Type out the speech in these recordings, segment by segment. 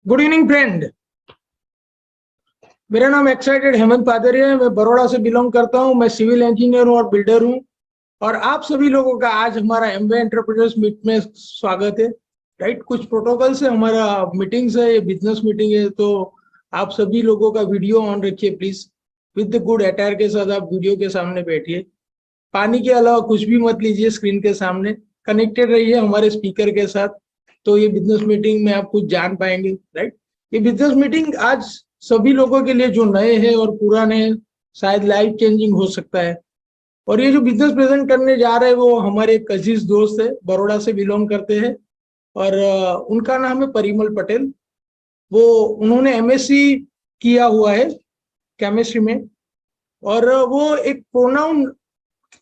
Good evening friend. मेरा नाम excited Hemant पादरिया है। मैं बड़ौदा से बिलोंग करता हूं। मैं सिविल इंजीनियर हूं और बिल्डर हूं। और आप सभी लोगों का आज हमारा एमवे एंटरप्रेन्योर्स मीट में स्वागत है। राइट, कुछ प्रोटोकॉल से हमारा मीटिंग्स है, ये बिजनेस मीटिंग है, तो आप सभी लोगों का वीडियो ऑन रखिए please. With the good attire के साथ आप वीडियो के सामने बैठिए। पानी के अलावा कुछ भी मत लीजिए स्क्रीन के सामने। कनेक्टेड रहिए हमारे स्पीकर के साथ, तो ये बिजनेस मीटिंग में आप कुछ जान पाएंगे। राइट, ये बिजनेस मीटिंग आज सभी लोगों के लिए जो नए हैं और पुराने हैं, शायद लाइफ चेंजिंग हो सकता है। और ये जो बिजनेस प्रेजेंट करने जा रहे हैं वो हमारे एक अजीज दोस्त है, बड़ौदा से बिलोंग करते हैं। और उनका नाम है परिमल पटेल। वो उन्होंने एमएससी किया हुआ है केमिस्ट्री में। और वो एक प्रोनाउन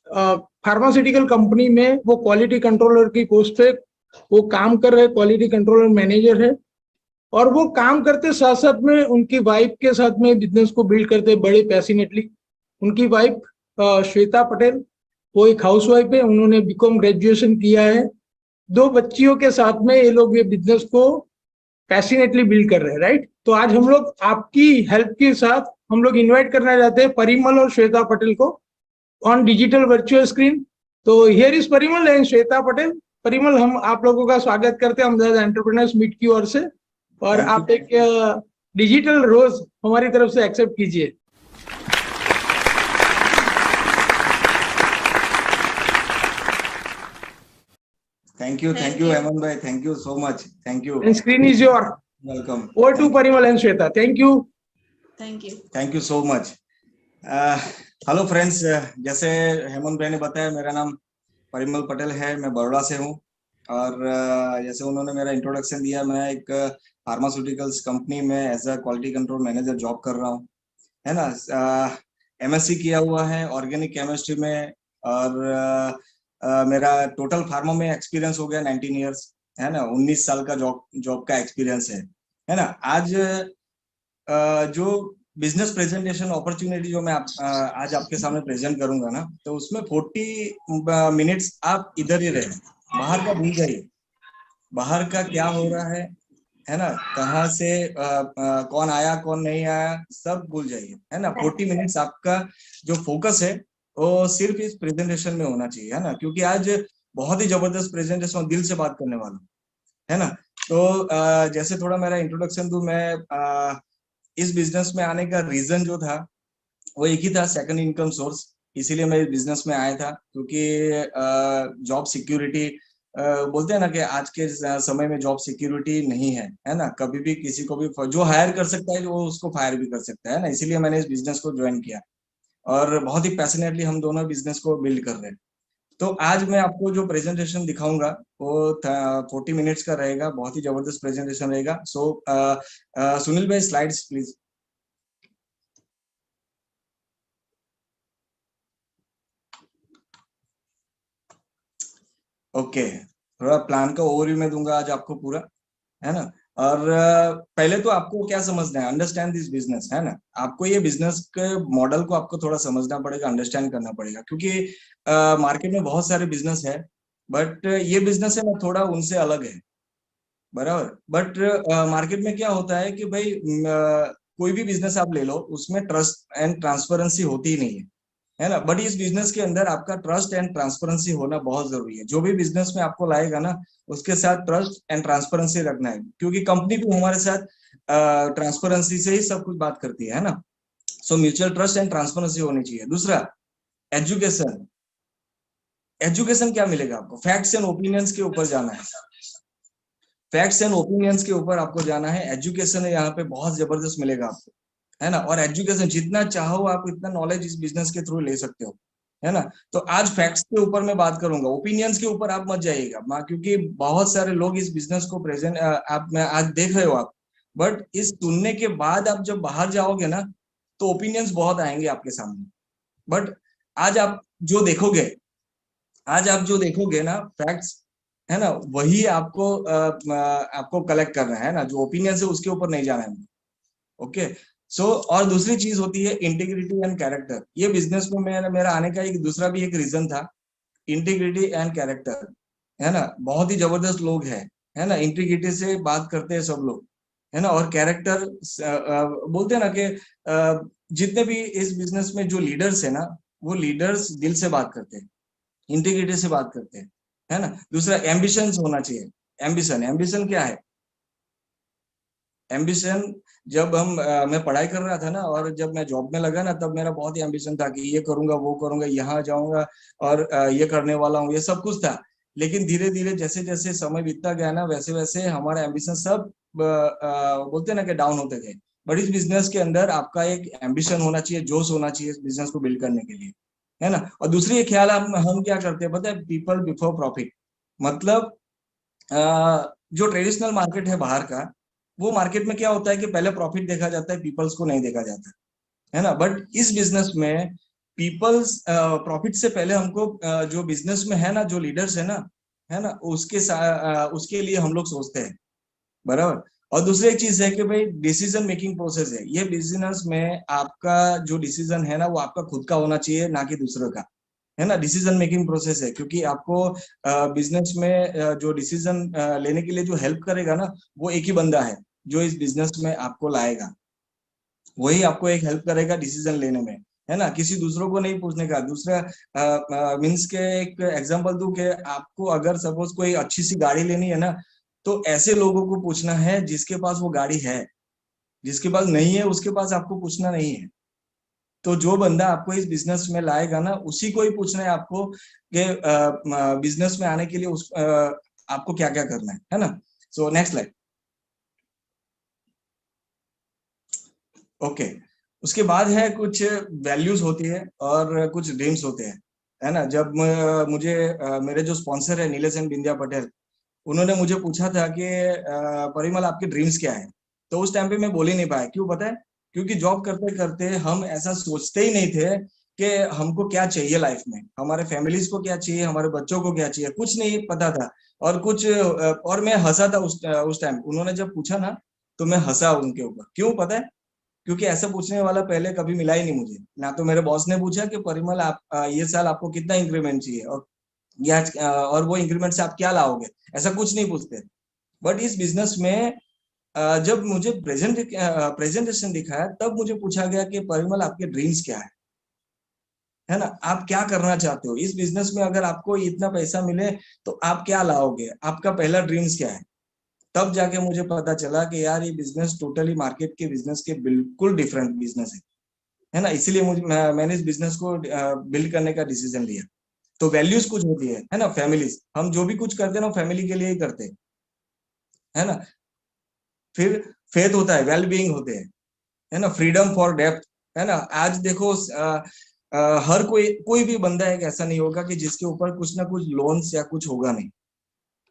फार्मास्यूटिकल कंपनी में वो क्वालिटी कंट्रोलर की पोस्ट पे वो काम कर रहे हैं, क्वालिटी कंट्रोलर मैनेजर है। और वो काम करते साथ साथ में उनकी वाइफ के साथ में बिजनेस को बिल्ड करते बड़े पैशनेटली। उनकी वाइफ श्वेता पटेल, वो एक हाउसवाइफ है। उन्होंने बीकॉम ग्रेजुएशन किया है। 2 बच्चियों के साथ में ये लोग ये बिजनेस को पैशनेटली बिल्ड कर रहे हैं। राइट, तो आज हम लोग आपकी हेल्प के साथ हम लोग इन्वाइट करना चाहते हैं परिमल और श्वेता पटेल को ऑन डिजिटल वर्चुअल स्क्रीन। तो here is Parimal and Shweta Patel. Parimal, हम आप लोगों का स्वागत करते हैं अहमदाबाद एंटरप्रेन्योर्स मीट की ओर से। और आप एक डिजिटल रोज हमारी तरफ से एक्सेप्ट कीजिए। थैंक यू हेमंत भाई, thank you so much, thank you. Screen is your. Welcome. Over to Parimal and Shweta. Thank you so much. Hello friends, जैसे हेमंत भाई ने बताया, मेरा नाम परिमल पटेल है, मैं बड़ौदा से हूँ। और जैसे उन्होंने मेरा इंट्रोडक्शन दिया, मैं एक फार्मास्यूटिकल्स कंपनी में as a quality control manager job कर रहा हूँ, है ना। एमएससी किया हुआ है ऑर्गेनिक केमिस्ट्री में। और मेरा टोटल फार्मा में एक्सपीरियंस हो गया 19 ईयर्स, है ना। 19 साल का जॉब का एक्सपीरियंस है ना। आज जो बिजनेस प्रेजेंटेशन अपॉर्चुनिटी जो मैं आज आपके सामने प्रेजेंट करूंगा ना, तो उसमें 40 मिनट्स आप इधर ही रहे, बाहर का भूल जाइए। बाहर का क्या हो रहा है ना, कहाँ से कौन आया कौन नहीं आया, सब भूल जाइए, है ना। 40 मिनट्स आपका जो फोकस है वो सिर्फ इस प्रेजेंटेशन में होना चाहिए, है ना। क्योंकि आज बहुत ही जबरदस्त प्रेजेंटेशन, दिल से बात करने वाला, है ना। तो जैसे थोड़ा मेरा इंट्रोडक्शन दूं, मैं इस बिजनेस में आने का रीजन जो था वो एक ही था, सेकंड इनकम सोर्स। इसीलिए मैं इस बिजनेस में आया था, क्योंकि जॉब सिक्योरिटी बोलते हैं ना कि आज के समय में जॉब सिक्योरिटी नहीं है ना। कभी भी किसी को भी जो हायर कर सकता है वो उसको फायर भी कर सकता है ना। इसीलिए मैंने इस बिजनेस को ज्वाइन किया और बहुत ही पैशनेटली हम दोनों बिजनेस को बिल्ड कर रहे हैं। तो आज मैं आपको जो प्रेजेंटेशन दिखाऊंगा वो 40 मिनट्स का रहेगा, बहुत ही जबरदस्त प्रेजेंटेशन रहेगा। सो सुनील भाई, स्लाइड्स प्लीज। ओके, थोड़ा प्लान का ओवरव्यू मैं दूंगा आज आपको पूरा, है ना। और पहले तो आपको क्या समझना है, अंडरस्टैंड दिस बिजनेस, है ना। आपको ये बिजनेस के मॉडल को आपको थोड़ा समझना पड़ेगा, अंडरस्टैंड करना पड़ेगा। क्योंकि मार्केट में बहुत सारे बिजनेस है, बट ये बिजनेस है ना थोड़ा उनसे अलग है, बराबर। बट मार्केट में क्या होता है कि भाई कोई भी बिजनेस आप ले लो, उसमें ट्रस्ट एंड ट्रांसपेरेंसी होती ही नहीं है ना। बट इस बिजनेस के अंदर आपका ट्रस्ट एंड ट्रांसपेरेंसी होना बहुत जरूरी है। जो भी बिजनेस में आपको लाएगा ना, उसके साथ ट्रस्ट एंड ट्रांसपेरेंसी रखना है, क्योंकि कंपनी भी हमारे साथ ट्रांसपेरेंसी से ही सब कुछ बात करती है ना। So mutual trust and transparency होनी चाहिए। दूसरा, एजुकेशन। एजुकेशन क्या मिलेगा आपको, फैक्ट्स एंड ओपिनियंस के ऊपर जाना है। फैक्ट्स एंड ओपिनियंस के ऊपर आपको जाना है। एजुकेशन यहाँ पे बहुत जबरदस्त मिलेगा आपको, है ना। और एजुकेशन जितना चाहो आप इतना नॉलेज इस बिजनेस के थ्रू ले सकते हो, है ना। तो आज फैक्ट्स के ऊपर मैं बात करूंगा, ओपिनियंस के ऊपर आप मत जाइएगा, क्योंकि बहुत सारे लोग इस बिजनेस को प्रेजेंट आप में आज देख रहे हो आप, बट इस सुनने के बाद आप जब बाहर जाओगे ना, तो ओपिनियंस बहुत आएंगे आपके सामने। बट आज आप जो देखोगे, ना फैक्ट्स, है ना, वही आपको कलेक्ट करना है ना। जो ओपिनियन है उसके ऊपर नहीं जाना है। ओके, सो और दूसरी चीज होती है इंटीग्रिटी एंड कैरेक्टर। ये बिजनेस में मेरा आने का एक दूसरा भी एक रीजन था, इंटीग्रिटी एंड कैरेक्टर, है ना। बहुत ही जबरदस्त लोग है ना, इंटीग्रिटी से बात करते हैं सब लोग, है ना। और कैरेक्टर, बोलते हैं ना कि जितने भी इस बिजनेस में जो लीडर्स है ना, वो लीडर्स दिल से बात करते हैं, इंटीग्रिटी से बात करते हैं, है ना। दूसरा, एम्बिशन होना चाहिए। एम्बिशन, एम्बिशन क्या है? एम्बिशन, जब मैं पढ़ाई कर रहा था ना, और जब मैं जॉब में लगा ना, तब मेरा बहुत ही एम्बिशन था कि ये करूंगा, वो करूंगा, यहाँ जाऊंगा, और ये करने वाला हूँ, ये सब कुछ था। लेकिन धीरे धीरे जैसे जैसे समय बीतता गया ना, वैसे वैसे हमारा एम्बिशन सब बोलते हैं ना कि डाउन होते गए। बट इस बिजनेस के अंदर आपका एक एम्बिशन होना चाहिए, जोश होना चाहिए इस बिजनेस को बिल्ड करने के लिए, है ना। और दूसरी एक ख्याल हम क्या करते हैं पता है? People before profit. मतलब जो ट्रेडिशनल मार्केट है बाहर का, वो मार्केट में क्या होता है कि पहले प्रॉफिट देखा जाता है, पीपल्स को नहीं देखा जाता, है ना। बट इस बिजनेस में पीपल्स, प्रॉफिट से पहले हमको जो बिजनेस में है ना, जो लीडर्स है ना, उसके लिए हम लोग सोचते हैं, बराबर। और दूसरी एक चीज है कि भाई डिसीजन मेकिंग प्रोसेस है, ये बिजनेस में आपका जो डिसीजन है ना, वो आपका खुद का होना चाहिए, ना कि दूसरों का, है ना। डिसीजन मेकिंग प्रोसेस है, क्योंकि आपको बिजनेस में जो डिसीजन लेने के लिए जो हेल्प करेगा ना, वो एक ही बंदा है जो इस बिजनेस में आपको लाएगा। वही आपको एक हेल्प करेगा डिसीजन लेने में, है ना, किसी दूसरों को नहीं पूछने का। दूसरा, मीन्स के एक एग्जांपल दूं कि आपको अगर सपोज कोई अच्छी सी गाड़ी लेनी है ना, तो ऐसे लोगों को पूछना है जिसके पास वो गाड़ी है। जिसके पास नहीं है उसके पास आपको पूछना नहीं है। तो जो बंदा आपको इस बिजनेस में लाएगा ना, उसी को ही पूछना है आपको कि बिजनेस में आने के लिए आपको क्या क्या करना है ना। So next slide. ओके, उसके बाद है कुछ वैल्यूज होती है और कुछ ड्रीम्स होते हैं, है ना। जब मुझे मेरे जो स्पॉन्सर है नीलेश एंड बिंदिया पटेल, उन्होंने मुझे पूछा था कि परिमल आपके ड्रीम्स क्या है, तो उस टाइम पे मैं बोल ही नहीं पाया। क्यों पता है? क्योंकि जॉब करते करते हम ऐसा सोचते ही नहीं थे कि हमको क्या चाहिए लाइफ में, हमारे फैमिलीज को क्या चाहिए, हमारे बच्चों को क्या चाहिए, कुछ नहीं पता था। और और मैं हंसा था उस टाइम उन्होंने जब पूछा ना, तो मैं हंसा उनके ऊपर। क्यों पता है? क्योंकि ऐसा पूछने वाला पहले कभी मिला ही नहीं मुझे ना। तो मेरे बॉस ने पूछा कि परिमल आप ये साल आपको कितना इंक्रीमेंट चाहिए, और या और वो इंक्रीमेंट से आप क्या लाओगे, ऐसा कुछ नहीं पूछते। बट इस बिजनेस में जब मुझे प्रेजेंटेशन दिखाया, तब मुझे पूछा गया कि परिमल आपके ड्रीम्स क्या है ना, आप क्या करना चाहते हो इस बिजनेस में, अगर आपको इतना पैसा मिले तो आप क्या लाओगे, आपका पहला ड्रीम्स क्या है। तब जाके मुझे पता चला कि यार ये बिजनेस टोटली मार्केट के बिजनेस के बिल्कुल डिफरेंट बिजनेस है ना। इसीलिए मैंने इस बिजनेस को बिल्ड करने का डिसीजन लिया। तो वैल्यूज कुछ होती है ना, फैमिलीज, हम जो भी कुछ करते हैं ना, फैमिली के लिए ही करते हैं, है ना। फिर फेथ होता है, वेल बीइंग होते हैं, है ना। फ्रीडम फॉर डेप्थ, है ना। आज देखो हर कोई भी बंदा एक ऐसा नहीं होगा कि जिसके ऊपर कुछ ना कुछ लोन्स या कुछ होगा नहीं,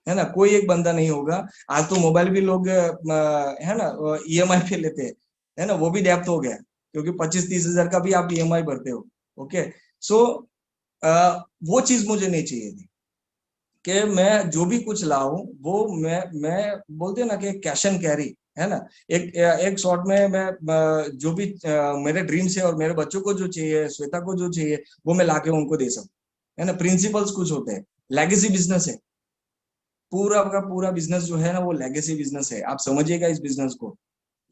है ना। कोई एक बंदा नहीं होगा। आज तो मोबाइल भी लोग है ना ईएमआई पे लेते हैं, है ना। वो भी डेप्थ हो गया, क्योंकि 25-30 हजार का भी आप ईएमआई भरते हो। ओके, सो वो चीज मुझे नहीं चाहिए थी कि मैं जो भी कुछ लाऊं वो मैं बोलते हैं ना कि कैश एंड कैरी, है ना। एक एक शॉर्ट में मैं जो भी मेरे ड्रीम्स है और मेरे बच्चों को जो चाहिए, श्वेता को जो चाहिए, वो मैं लाके उनको दे सकूं, है ना। प्रिंसिपल्स कुछ होते हैं। लेगेसी बिजनेस है, पूरा का पूरा बिजनेस जो है ना, वो लेगेसी बिजनेस है। आप समझिएगा इस बिजनेस को।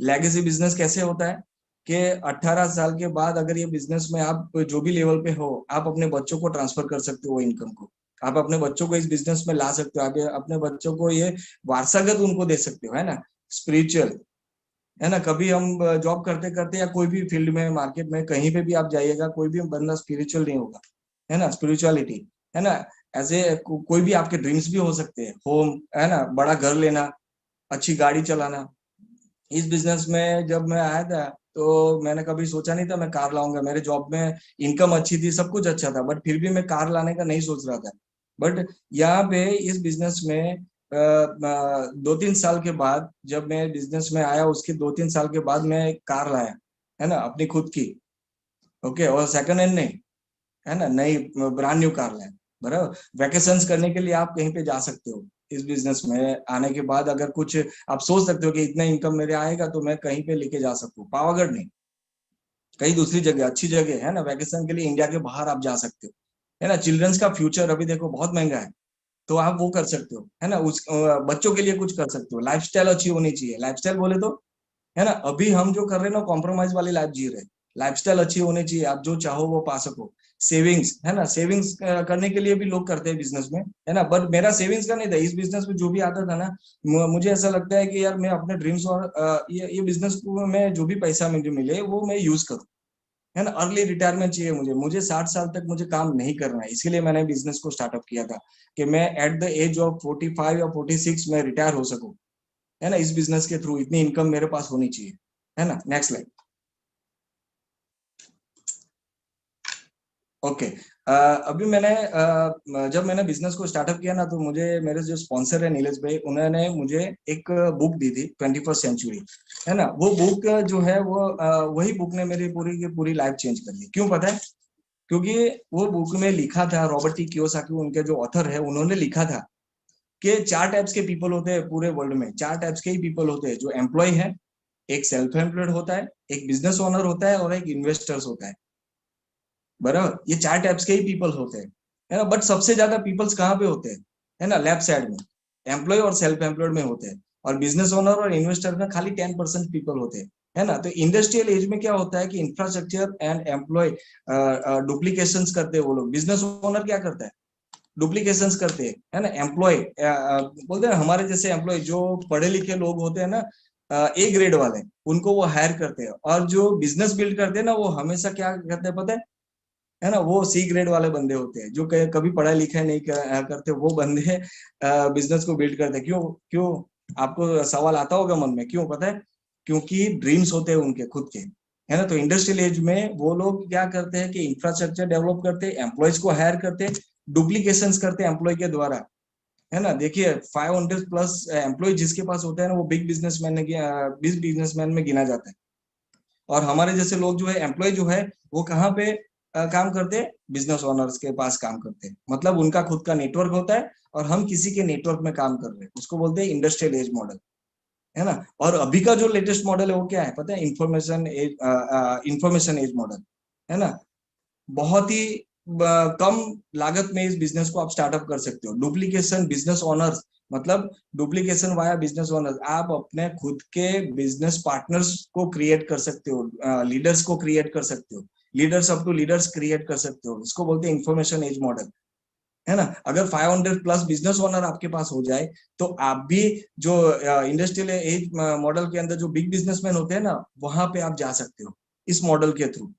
लेगेसी बिजनेस कैसे होता है कि 18 साल के बाद अगर ये बिजनेस में आप जो भी लेवल पे हो, आप अपने बच्चों को ट्रांसफर कर सकते हो इनकम को। आप अपने बच्चों को इस बिजनेस में ला सकते हो, आप अपने बच्चों को ये वारसागत उनको दे सकते हो, है ना। स्पिरिचुअल, है ना। कभी हम जॉब करते करते या कोई भी फील्ड में, मार्केट में, कहीं पे भी आप जाइएगा, कोई भी बंदा स्पिरिचुअल नहीं होगा, है ना। स्पिरिचुअलिटी, है ना। ऐसे कोई भी आपके ड्रीम्स भी हो सकते हैं, होम, है ना, बड़ा घर लेना, अच्छी गाड़ी चलाना। इस बिजनेस में जब मैं आया था, तो मैंने कभी सोचा नहीं था मैं कार लाऊंगा। मेरे जॉब में इनकम अच्छी थी, सब कुछ अच्छा था, बट फिर भी मैं कार लाने का नहीं सोच रहा था। बट यहाँ पे इस बिजनेस में 2-3 साल के बाद, जब मैं बिजनेस में आया, उसके 2-3 साल के बाद मैं एक कार लाया, है ना, अपनी खुद की। ओके, और सेकंड हैंड नहीं, है ना, नई ब्रांड न्यू कार लाया, बराबर। वैकेशंस करने के लिए आप कहीं पे जा सकते हो इस बिजनेस में आने के बाद। अगर कुछ आप सोच सकते हो कि इतना इनकम मेरे आएगा तो मैं कहीं पे लेके जा सकता हूँ, पावागढ़ नहीं, कहीं दूसरी जगह, अच्छी जगह, है ना। वैकेशन के लिए इंडिया के बाहर आप जा सकते हो, है ना। चिल्ड्रंस का फ्यूचर अभी देखो बहुत महंगा तो आप वो कर सकते हो, है ना। उस बच्चों के लिए कुछ कर सकते हो। लाइफस्टाइल अच्छी होनी चाहिए। लाइफस्टाइल बोले तो, है ना, अभी हम जो कर रहे हैं ना कॉम्प्रोमाइज वाली लाइफ जी रहे हैं। लाइफस्टाइल अच्छी होनी चाहिए, आप जो चाहो वो पा सको। सेविंग्स, है ना, सेविंग्स करने के लिए भी लोग करते हैं बिजनेस में, है ना। बट मेरा सेविंग्स का नहीं था। इस बिजनेस में जो भी आता था ना, मुझे ऐसा लगता है कि यार मैं अपने ड्रीम्स और ये बिजनेस को मैं जो भी पैसा मुझे मिले वो मैं यूज करूँ, है ना। अर्ली रिटायरमेंट चाहिए मुझे। मुझे 60 साल तक मुझे काम नहीं करना है, इसीलिए मैंने बिजनेस को स्टार्टअप किया था कि मैं एट द एज ऑफ 45 या 46 में रिटायर हो सकूं, है ना। इस बिजनेस के थ्रू इतनी इनकम मेरे पास होनी चाहिए, है ना। Next slide. ओके। अभी मैंने जब मैंने बिजनेस को स्टार्टअप किया ना, तो मुझे मेरे जो स्पॉन्सर है नीलेश भाई, उन्होंने मुझे एक बुक दी थी 21st सेंचुरी, है ना। वो बुक जो है वो वही बुक ने मेरी पूरी की पूरी लाइफ चेंज कर दी। क्यों पता है? क्योंकि वो बुक में लिखा था, रॉबर्ट टी कियोसाकी उनके जो ऑथर है, उन्होंने लिखा था कि 4 टाइप्स के पीपल होते हैं पूरे वर्ल्ड में। 4 टाइप्स के ही पीपल होते हैं। जो एम्प्लॉय है, एक सेल्फ एम्प्लॉयड होता है, एक बिजनेस ओनर होता है, और एक इन्वेस्टर्स होता है। बराबर, ये 4 टाइप्स के ही पीपल होते हैं, है ना। बट सबसे ज्यादा पीपल्स कहाँ पे होते हैं, है ना, लेफ्ट साइड में, एम्प्लॉय और सेल्फ एम्प्लॉयड में होते हैं। और बिजनेस ओनर और इन्वेस्टर में खाली 10% पीपल होते हैं, है ना। तो इंडस्ट्रियल एज में क्या होता है कि इंफ्रास्ट्रक्चर एंड एम्प्लॉय डुप्लीकेशन करते हैं वो लोग। बिजनेस ओनर क्या करता है? डुप्लीकेशंस करते हैं, है ना। एम्प्लॉय बोलते हैं हमारे जैसे एम्प्लॉय जो पढ़े लिखे लोग होते हैं ना, ए ग्रेड वाले, उनको वो हायर करते हैं। और जो बिजनेस बिल्ड करते हैं ना, वो हमेशा क्या करते हैं पता है ना, वो सी ग्रेड वाले बंदे होते हैं, जो कभी पढ़ाई लिखाई नहीं करते। वो बंदे बिजनेस को बिल्ड करते हैं। क्यों? क्यों? आपको सवाल आता होगा मन में, क्यों? पता है, क्योंकि ड्रीम्स होते हैं उनके खुद के, है ना। तो इंडस्ट्रियल एज में वो लोग क्या करते हैं कि इंफ्रास्ट्रक्चर डेवलप करते हैं, एम्प्लॉयज को हायर करते हैं, डुप्लीकेशंस करते हैं एम्प्लॉय के द्वारा, है ना। देखिए 500 प्लस एम्प्लॉय जिसके पास होता है ना, वो बिग बिजनेसमैन में गिना जाता है। और हमारे जैसे लोग जो है, एम्प्लॉय जो है, वो कहाँ पे काम करते हैं? बिजनेस ओनर्स के पास काम करते हैं। मतलब उनका खुद का नेटवर्क होता है, और हम किसी के नेटवर्क में काम कर रहे हैं। उसको बोलते हैं इंडस्ट्रियल एज मॉडल, है ना। और अभी का जो लेटेस्ट मॉडल है वो क्या है पता है? इंफॉर्मेशन एज मॉडल, है ना। बहुत ही कम लागत में इस बिजनेस को आप स्टार्टअप कर सकते हो। डुप्लीकेशन बिजनेस ओनर्स, मतलब डुप्लीकेशन वाया बिजनेस ओनर्स, आप अपने खुद के बिजनेस पार्टनर्स को क्रिएट कर सकते हो, लीडर्स को क्रिएट कर सकते हो, leaders up to leaders create कर सकते हो। इसको बोलते हैं इंफॉर्मेशन एज मॉडल, है ना। अगर 500 प्लस बिजनेस ओनर आपके पास हो जाए, तो आप भी जो इंडस्ट्रियल एज मॉडल के अंदर जो बिग बिजनेसमैन होते हैं ना, वहां पे आप जा सकते हो इस मॉडल के थ्रू।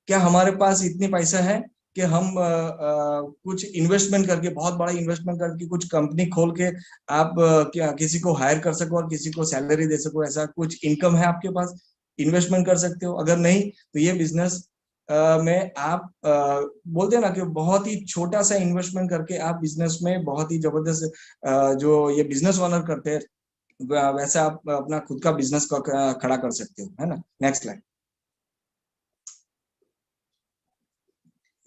क्या हमारे पास इतनी पैसा है कि हम कुछ इन्वेस्टमेंट करके, बहुत बड़ा इन्वेस्टमेंट करके कुछ कंपनी खोल के आप क्या किसी को हायर कर सको और किसी को सैलरी दे सको? ऐसा कुछ इनकम है आपके पास? इन्वेस्टमेंट कर सकते हो? अगर नहीं, तो ये बिजनेस में आप बोलते हैं ना कि बहुत ही छोटा सा इन्वेस्टमेंट करके आप बिजनेस में बहुत ही जबरदस्त जो ये बिजनेस ओनर करते हैं, वैसे आप अपना खुद का बिजनेस को खड़ा कर सकते हो, है ना। Next slide.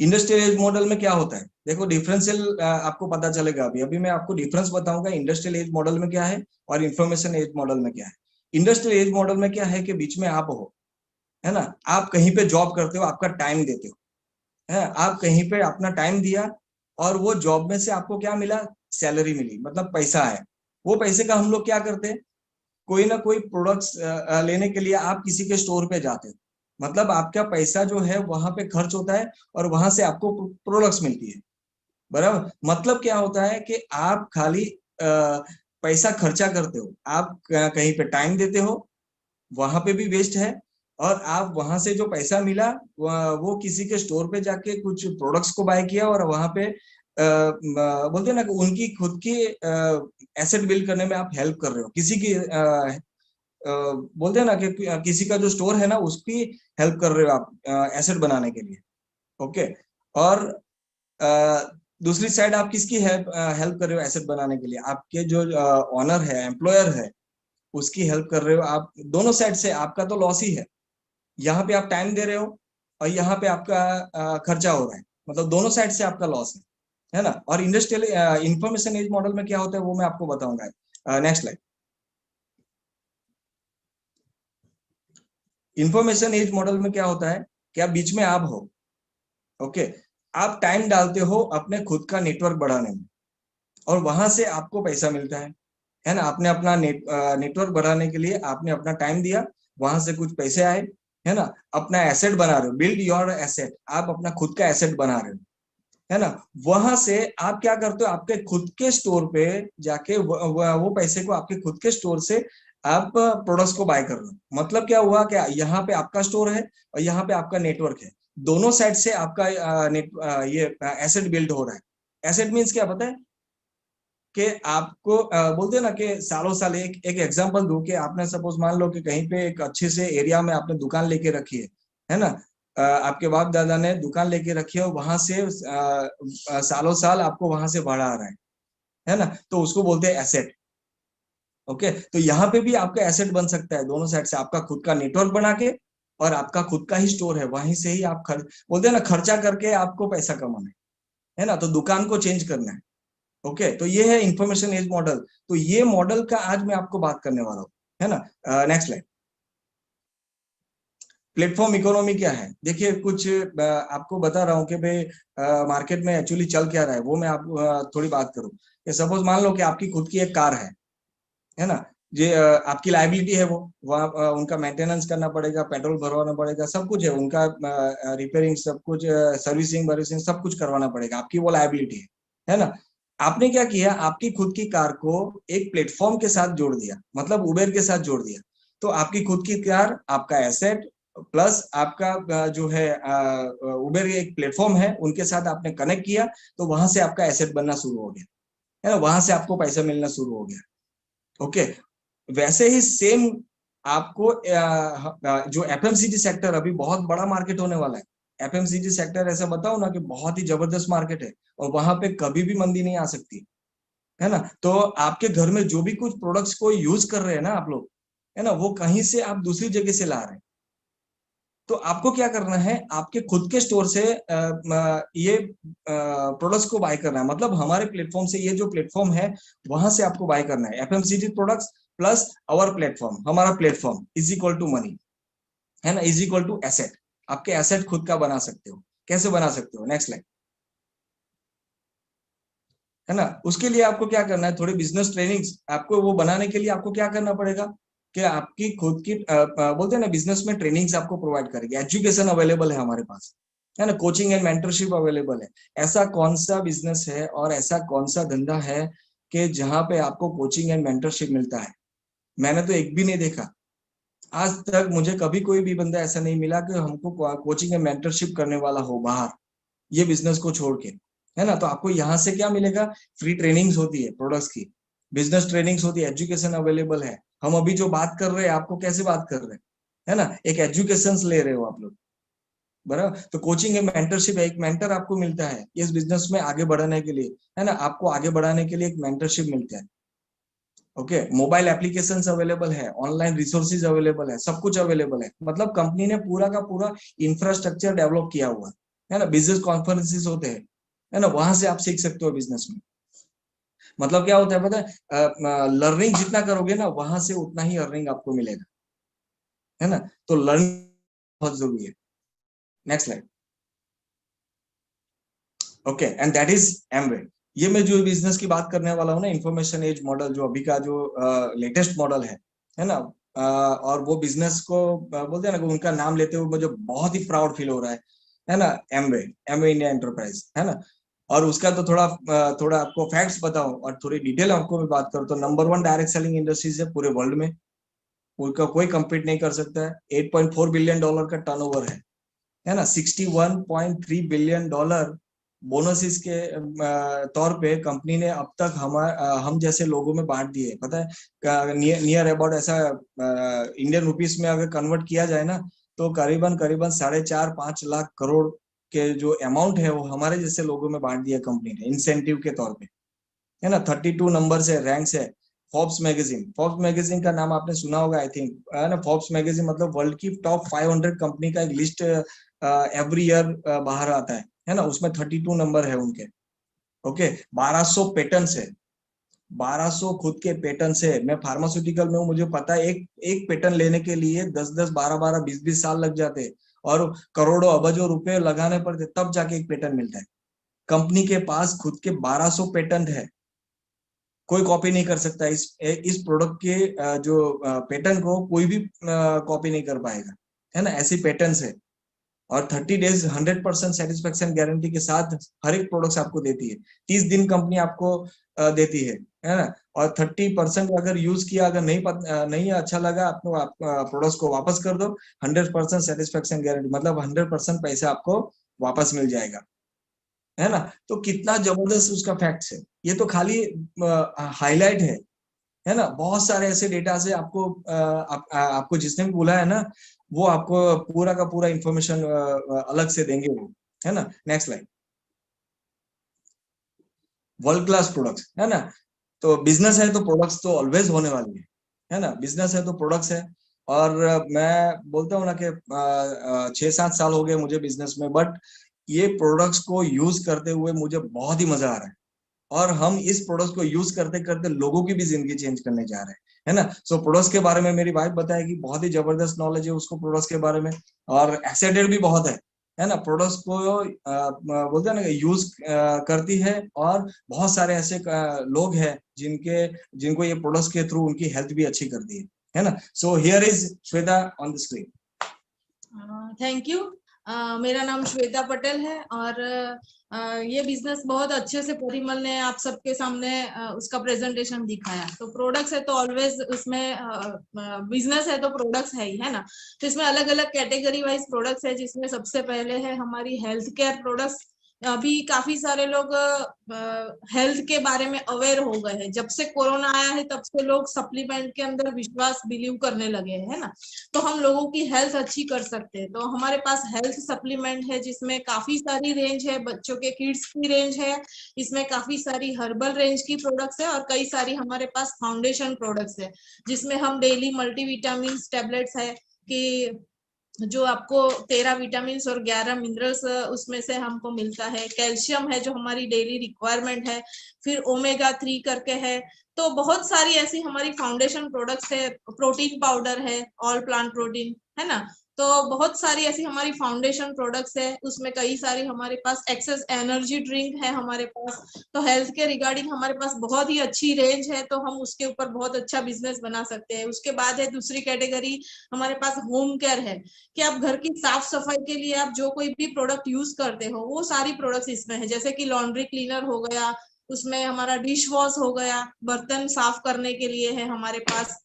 Industrial as model में क्या होता है? देखो डिफरेंशियल आपको पता चलेगा। अभी अभी मैं आपको डिफरेंस बताऊंगा इंडस्ट्रियल एज मॉडल में क्या है और इंफॉर्मेशन एज मॉडल में क्या है। इंडस्ट्रियल एज मॉडल में क्या है कि बीच में आप हो, है ना। आप कहीं पे जॉब करते हो, आपका टाइम देते हो, है। आप कहीं पे अपना टाइम दिया, और वो जॉब में से आपको क्या मिला? सैलरी मिली, मतलब पैसा है। वो पैसे का हम लोग क्या करते हैं? कोई ना कोई प्रोडक्ट्स लेने के लिए आप किसी के स्टोर पे जाते हो। मतलब आपका पैसा जो है वहां पे खर्च होता है, और वहां से आपको प्रोडक्ट्स मिलती है। बराबर, मतलब क्या होता है कि आप खाली पैसा खर्चा करते हो, आप कहीं पे टाइम देते हो, वहां पे भी वेस्ट है। और आप वहां से जो पैसा मिला, वो किसी के स्टोर पे जाके कुछ प्रोडक्ट्स को बाय किया, और वहां पे बोलते हैं ना कि उनकी खुद की एसेट बिल्ड करने में आप हेल्प कर रहे हो। किसी की बोलते हैं ना कि किसी का जो स्टोर है ना, उसकी हेल्प कर रहे हो आप एसेट बनाने के लिए। ओके। और दूसरी साइड आप किसकी हेल्प हेल्प कर रहे हो एसेट बनाने के लिए? आपके जो ऑनर है, एम्प्लॉयर है, उसकी हेल्प कर रहे हो आप। दोनों साइड से आपका तो लॉस ही है। यहाँ पे आप टाइम दे रहे हो, और यहाँ पे आपका खर्चा हो रहा है। मतलब दोनों साइड से आपका लॉस है ना। और इंडस्ट्रियल इंफॉर्मेशन एज मॉडल में क्या होता है वो मैं आपको बताऊंगा। Next slide. Information age model में क्या होता है? क्या बीच में आप हो, ओके। आप टाइम डालते हो अपने खुद का नेटवर्क बढ़ाने में, और वहां से आपको पैसा मिलता है ना। आपने अपना नेटवर्क बढ़ाने के लिए आपने अपना टाइम दिया, वहां से कुछ पैसे आए, है ना। अपना एसेट बना रहे हो, बिल्ड योर एसेट, आप अपना खुद का एसेट बना रहे हो, है ना। वहां से आप क्या करते हो, आपके खुद के स्टोर पे जाके वो पैसे को आपके खुद के स्टोर से आप प्रोडक्ट्स को बाय कर रहे हो। मतलब क्या हुआ, क्या यहाँ पे आपका स्टोर है और यहाँ पे आपका नेटवर्क है, दोनों साइड से आपका ये एसेट बिल्ड हो रहा है। एसेट मीन्स क्या पता है कि आपको बोलते हैं ना कि सालों साल, एक एग्जांपल दूं कि आपने सपोज मान लो कि कहीं पे एक अच्छे से एरिया में आपने दुकान लेके रखी है ना। आपके बाप दादा ने दुकान लेके रखी है और वहां से सालों साल आपको वहां से बढ़ा आ रहा है ना, तो उसको बोलते हैं एसेट। ओके, तो यहाँ पे भी आपका एसेट बन सकता है दोनों साइड से, आपका खुद का नेटवर्क बना के और आपका खुद का ही स्टोर है, वहीं से ही आप खर्च बोलते हैं ना, खर्चा करके आपको पैसा कमाना है ना, तो दुकान को चेंज करना है। ओके, तो ये है इंफॉर्मेशन एज मॉडल। तो ये मॉडल का आज मैं आपको बात करने वाला हूँ, है ना। Next slide. प्लेटफॉर्म इकोनॉमी क्या है, देखिए कुछ आपको बता रहा हूँ कि भाई मार्केट में एक्चुअली चल क्या रहा है, वो मैं आपको थोड़ी बात करूँ कि सपोज मान लो कि आपकी खुद की एक कार है ना। ये आपकी लाइबिलिटी है, वो वहाँ उनका मेंटेनेंस करना पड़ेगा, पेट्रोल भरवाना पड़ेगा, सब कुछ है उनका, रिपेयरिंग सब कुछ, सर्विसिंग वर्विसिंग सब कुछ करवाना पड़ेगा, आपकी वो लाइबिलिटी है ना। आपने क्या किया, आपकी खुद की कार को एक प्लेटफॉर्म के साथ जोड़ दिया, मतलब उबेर के साथ जोड़ दिया। तो आपकी खुद की कार आपका एसेट प्लस आपका जो है उबेर एक प्लेटफॉर्म है, उनके साथ आपने कनेक्ट किया, तो वहां से आपका एसेट बनना शुरू हो गया, है ना, वहां से आपको पैसा मिलना शुरू हो गया। ओके, वैसे ही सेम आपको जो एफएमसीजी सेक्टर अभी बहुत बड़ा मार्केट होने वाला है। एफएमसीजी सेक्टर ऐसा बताओ ना कि बहुत ही जबरदस्त मार्केट है और वहां पे कभी भी मंदी नहीं आ सकती, है ना। तो आपके घर में जो भी कुछ प्रोडक्ट्स को यूज कर रहे हैं ना आप लोग, है ना, वो कहीं से आप दूसरी जगह से ला रहे हैं। तो आपको क्या करना है, आपके खुद के स्टोर से ये प्रोडक्ट्स को बाय करना है, मतलब हमारे प्लेटफॉर्म से, ये जो प्लेटफॉर्म है वहां से आपको बाय करना है FMCG products plus our platform, हमारा platform is equal to money, है ना, इज इक्वल टू एसेट। आपके एसेट खुद का बना सकते हो, कैसे बना सकते हो, नेक्स्ट स्लाइड, है ना। उसके लिए आपको क्या करना है, थोड़ी बिजनेस ट्रेनिंग्स आपको वो बनाने के लिए आपको क्या करना पड़ेगा कि आपकी खुद की बोलते हैं ना, बिजनेस में ट्रेनिंग्स आपको प्रोवाइड करेगी, एजुकेशन अवेलेबल है हमारे पास, है ना, कोचिंग एंड मेंटरशिप अवेलेबल है। ऐसा कौन सा बिजनेस है और ऐसा कौन सा धंधा है कि जहां पे आपको कोचिंग एंड मेंटरशिप मिलता है? मैंने तो एक भी नहीं देखा आज तक, मुझे कभी कोई भी बंदा ऐसा नहीं मिला कि हमको कोचिंग एंड मेंटरशिप करने वाला हो बाहर, ये बिजनेस को छोड़ के, है ना। तो आपको यहाँ से क्या मिलेगा, फ्री ट्रेनिंग्स होती है प्रोडक्ट्स की, बिजनेस ट्रेनिंग्स होती है, एजुकेशन अवेलेबल है। हम अभी जो बात कर रहे हैं, आपको कैसे बात कर रहे हैं, है ना, एक एजुकेशन ले रहे हो आप लोग, बराबर। तो कोचिंग एंड मेंटरशिप, एक मेंटर आपको मिलता है इस बिजनेस में आगे बढ़ाने के लिए, है ना, आपको आगे बढ़ाने के लिए एक मेंटरशिप मिलता है। ओके, मोबाइल एप्लीकेशंस अवेलेबल है, ऑनलाइन रिसोर्सेज अवेलेबल है, सब कुछ अवेलेबल है, मतलब कंपनी ने पूरा का पूरा इंफ्रास्ट्रक्चर डेवलप किया हुआ है ना। बिजनेस कॉन्फ्रेंसेस होते हैं, है ना, वहां से आप सीख सकते हो बिजनेस में। मतलब क्या होता है पता है, लर्निंग जितना करोगे ना, वहां से उतना ही अर्निंग आपको मिलेगा, है ना। तो लर्निंग बहुत जरूरी है। Next slide. Okay, and that is Amway. ये मैं जो बिजनेस की बात करने वाला हूँ ना, इंफॉर्मेशन एज मॉडल, जो अभी का जो लेटेस्ट मॉडल है ना, और वो बिजनेस को बोलते हैं ना, उनका नाम लेते हुए मुझे बहुत ही प्राउड फील हो रहा है ना। एमवे, एमवे इंडिया एंटरप्राइज, है ना। और उसका तो थोड़ा आपको फैक्ट्स बताऊं और थोड़ी डिटेल आपको मैं बात करूं, तो नंबर 1 डायरेक्ट सेलिंग इंडस्ट्रीज है पूरे वर्ल्ड में, उनका कोई कम्पीट नहीं कर सकता है। $8.4 बिलियन का टर्नओवर है ना। $61.3 बिलियन बोनसिस के तौर पे कंपनी ने अब तक हम जैसे लोगों में बांट दिए, पता है, नियर अबाउट ऐसा इंडियन रुपीस में अगर कन्वर्ट किया जाए ना, तो करीबन करीबन 4.5-5 लाख करोड़ के जो अमाउंट है वो हमारे जैसे लोगों में बांट दिया कंपनी ने इंसेंटिव के तौर पे, है ना। 32 नंबर से रैंक्स है। फोर्ब्स मैगजीन का नाम आपने सुना होगा आई थिंक, है ना। फोर्ब्स मैगजीन मतलब वर्ल्ड की टॉप 500 कंपनी का एक लिस्ट एवरी ईयर बाहर आता है ना, उसमें 32 नंबर है उनके। ओके, 1200 पेटेंट्स है, 1200 खुद के पेटेंट्स है। मैं फार्मास्यूटिकल में हूँ, मुझे पता है एक एक पेटेंट लेने के लिए 10-10, 12-12, 20-20 साल लग जाते हैं और करोड़ों अबजों रुपए लगाने पड़ते, तब जाके एक पेटेंट मिलता है। कंपनी के पास खुद के 1200 पेटेंट है, कोई कॉपी नहीं कर सकता इस प्रोडक्ट के जो पैटर्न को कोई भी कॉपी नहीं कर पाएगा, है ना, ऐसी पैटर्न्स है। और 30 डेज 100% सेटिस्फेक्शन गारंटी के साथ हर एक प्रोडक्ट्स आपको देती है। 30 दिन कंपनी आपको देती है ना। और 30% अगर यूज किया, अगर नहीं अच्छा लगा आपको, आप प्रोडक्ट्स को वापस कर दो। 100% सेटिस्फेक्शन गारंटी मतलब 100% पैसा आपको वापस मिल जाएगा, है ना। तो कितना जबरदस्त उसका फैक्ट्स है। ये तो खाली हाईलाइट है ना। बहुत सारे ऐसे डेटा से आपको जिसने भी बोला है ना, वो आपको पूरा का पूरा इंफॉर्मेशन अलग से देंगे वो, है ना। Next line. World class products, है ना। तो बिजनेस है तो प्रोडक्ट्स तो ऑलवेज होने वाली है ना। बिजनेस है तो प्रोडक्ट्स है। और मैं बोलता हूँ ना कि 6-7 साल हो गए मुझे बिजनेस में, बट ये प्रोडक्ट्स को यूज करते हुए मुझे बहुत ही मजा आ रहा है। और हम इस प्रोडक्ट को यूज करते करते लोगों की भी जिंदगी चेंज करने जा रहे हैं, है ना। सो प्रोडक्ट्स के बारे में मेरी वाइफ बताएगी, बहुत ही जबरदस्त नॉलेज है उसको प्रोडक्ट्स के बारे में, और एक्साइटेड भी बहुत है ना। प्रोडक्ट्स को बोलते हैं ना यूज करती है। और बहुत सारे ऐसे लोग हैं जिनको ये प्रोडक्ट्स के थ्रू उनकी हेल्थ भी अच्छी करती है ना। So here is Shweta on the screen. Thank you. मेरा नाम श्वेता पटेल है और ये बिजनेस बहुत अच्छे से परिमल ने आप सबके सामने उसका प्रेजेंटेशन दिखाया। तो प्रोडक्ट्स है तो ऑलवेज उसमें बिजनेस है तो प्रोडक्ट्स है ही, है ना। तो इसमें अलग अलग कैटेगरी वाइज प्रोडक्ट्स है, जिसमें सबसे पहले है हमारी हेल्थ केयर प्रोडक्ट्स। अभी काफी सारे लोग हेल्थ के बारे में अवेयर हो गए हैं। जब से कोरोना आया है तब से लोग सप्लीमेंट के अंदर विश्वास बिलीव करने लगे हैं, है ना। तो हम लोगों की हेल्थ अच्छी कर सकते हैं। तो हमारे पास हेल्थ सप्लीमेंट है जिसमें काफी सारी रेंज है, बच्चों के किड्स की रेंज है, इसमें काफी सारी हर्बल रेंज की प्रोडक्ट्स है, और कई सारी हमारे पास फाउंडेशन प्रोडक्ट्स है जिसमें हम डेली मल्टीविटामिन टैबलेट्स है कि जो आपको 13 विटामिन और 11 मिनरल्स उसमें से हमको मिलता है। कैल्शियम है जो हमारी डेली रिक्वायरमेंट है। फिर ओमेगा 3 करके है। तो बहुत सारी ऐसी हमारी फाउंडेशन प्रोडक्ट्स है। प्रोटीन पाउडर है, ऑल प्लांट प्रोटीन, है ना। तो बहुत सारी ऐसी हमारी फाउंडेशन प्रोडक्ट्स है। उसमें कई सारी हमारे पास एक्सेस एनर्जी ड्रिंक है हमारे पास। तो हेल्थ के रिगार्डिंग हमारे पास बहुत ही अच्छी रेंज है, तो हम उसके ऊपर बहुत अच्छा बिजनेस बना सकते हैं। उसके बाद है दूसरी कैटेगरी हमारे पास होम केयर है, कि आप घर की साफ सफाई के लिए आप जो कोई भी प्रोडक्ट यूज करते हो वो सारी प्रोडक्ट्स इसमें है। जैसे कि लॉन्ड्री क्लीनर हो गया, उसमें हमारा डिश वॉश हो गया, बर्तन साफ करने के लिए है हमारे पास।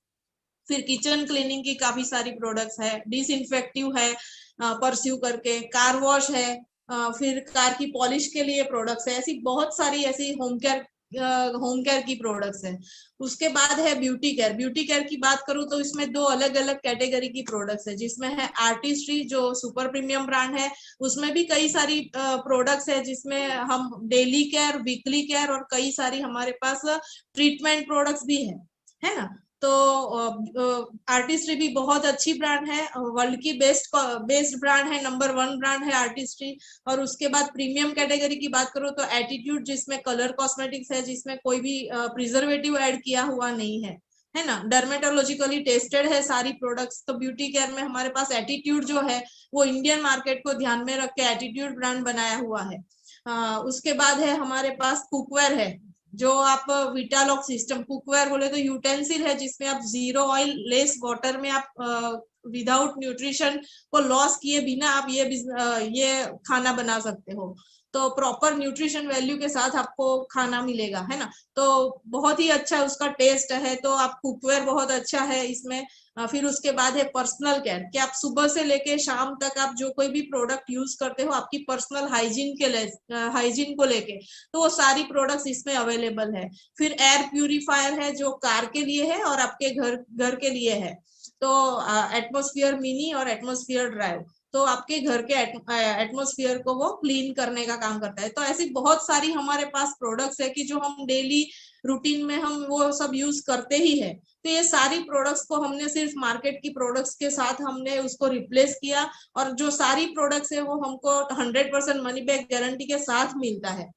फिर किचन क्लीनिंग की काफी सारी प्रोडक्ट्स है, डिसइंफेक्टिव है परस्यू करके, कार वॉश है, फिर कार की पॉलिश के लिए प्रोडक्ट्स है। ऐसी बहुत सारी ऐसी होम केयर की प्रोडक्ट्स है। उसके बाद है ब्यूटी केयर। ब्यूटी केयर की बात करूं तो इसमें दो अलग अलग कैटेगरी की प्रोडक्ट्स है, जिसमें है आर्टिस्ट्री जो सुपर प्रीमियम ब्रांड है। उसमें भी कई सारी प्रोडक्ट्स है जिसमें हम डेली केयर, वीकली केयर और कई सारी हमारे पास ट्रीटमेंट प्रोडक्ट्स भी है ना। तो आर्टिस्ट्री भी बहुत अच्छी ब्रांड है, वर्ल्ड की बेस्ट ब्रांड है, नंबर 1 ब्रांड है आर्टिस्ट्री। और उसके बाद प्रीमियम कैटेगरी की बात करूं तो एटीट्यूड, जिसमें कलर कॉस्मेटिक्स है, जिसमें कोई भी प्रिजर्वेटिव ऐड किया हुआ नहीं है ना। डर्मेटोलॉजिकली टेस्टेड है सारी प्रोडक्ट्स। तो ब्यूटी केयर में हमारे पास एटीट्यूड जो है वो इंडियन मार्केट को ध्यान में रख के एटीट्यूड ब्रांड बनाया हुआ है। उसके बाद है हमारे पास कुकवेयर है, जो आप विटालॉक सिस्टम कुकवेयर बोले तो यूटेंसिल है, जिसमें आप 0 ऑयल लेस वाटर में आप विदाउट न्यूट्रिशन को लॉस किए बिना आप ये खाना बना सकते हो। तो प्रॉपर न्यूट्रिशन वैल्यू के साथ आपको खाना मिलेगा, है ना। तो बहुत ही अच्छा उसका टेस्ट है। तो आप कुकवेयर बहुत अच्छा है इसमें। फिर उसके बाद है पर्सनल केयर, कि आप सुबह से लेके शाम तक आप जो कोई भी प्रोडक्ट यूज करते हो आपकी पर्सनल हाइजीन को लेके, तो वो सारी प्रोडक्ट्स इसमें अवेलेबल है। फिर एयर प्यूरिफायर है जो कार के लिए है और आपके घर के लिए है। तो एटमॉस्फेयर मिनी और एटमॉस्फेयर ड्राइव, तो आपके घर के एटमॉस्फेयर को वो क्लीन करने का काम करता है। तो ऐसी बहुत सारी हमारे पास प्रोडक्ट्स है कि जो हम डेली रूटीन में हम वो सब यूज करते ही है। तो ये सारी प्रोडक्ट्स को हमने सिर्फ मार्केट की प्रोडक्ट्स के साथ हमने उसको रिप्लेस किया, और जो सारी प्रोडक्ट्स है वो हमको 100% मनी बैक गारंटी के साथ मिलता है।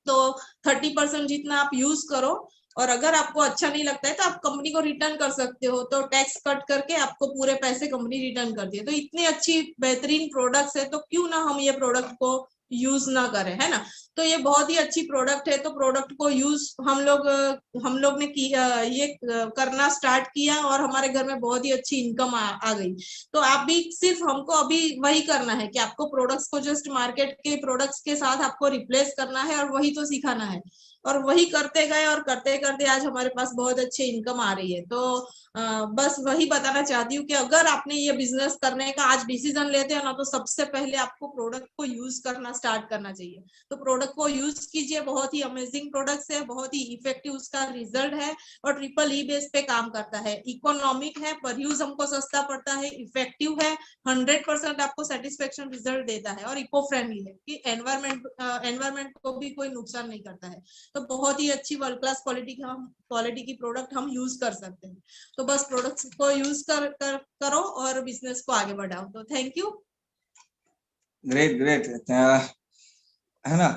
तो 30% जितना आप यूज करो, और अगर आपको अच्छा नहीं लगता है तो आप कंपनी को रिटर्न कर सकते हो। तो टैक्स कट करके आपको पूरे पैसे कंपनी रिटर्न करती है। तो इतनी अच्छी बेहतरीन प्रोडक्ट्स है, तो क्यों ना हम ये प्रोडक्ट को यूज ना करें, है ना। तो ये बहुत ही अच्छी प्रोडक्ट है, तो प्रोडक्ट को यूज हम लोग ने ये करना स्टार्ट किया और हमारे घर में बहुत ही अच्छी इनकम आ गई। तो आप भी सिर्फ हमको अभी वही करना है कि आपको प्रोडक्ट्स को जस्ट मार्केट के प्रोडक्ट्स के साथ आपको रिप्लेस करना है और वही तो सिखाना है, और वही करते गए और करते करते आज हमारे पास बहुत अच्छी इनकम आ रही है। तो बस वही बताना चाहती हूँ कि अगर आपने ये बिजनेस करने का आज डिसीजन लेते हैं ना, तो सबसे पहले आपको प्रोडक्ट को यूज करना स्टार्ट करना चाहिए। तो प्रोडक्ट को यूज कीजिए, बहुत ही अमेजिंग प्रोडक्ट्स है, बहुत ही इफेक्टिव उसका रिजल्ट है और ट्रिपल ई बेस पे काम करता है, इकोनॉमिक है, पर यूज हमको सस्ता पड़ता है, इफेक्टिव है, 100% आपको सेटिस्फेक्शन रिजल्ट देता है और इको फ्रेंडली है कि एनवायरमेंट को भी कोई नुकसान नहीं करता है। तो बहुत ही अच्छी वर्ल्ड क्लास क्वालिटी की प्रोडक्ट हम यूज कर सकते हैं। तो बस प्रोडक्ट्स को यूज करो और बिजनेस को आगे बढ़ाओ। तो थैंक यू। ग्रेट ग्रेट, है ना।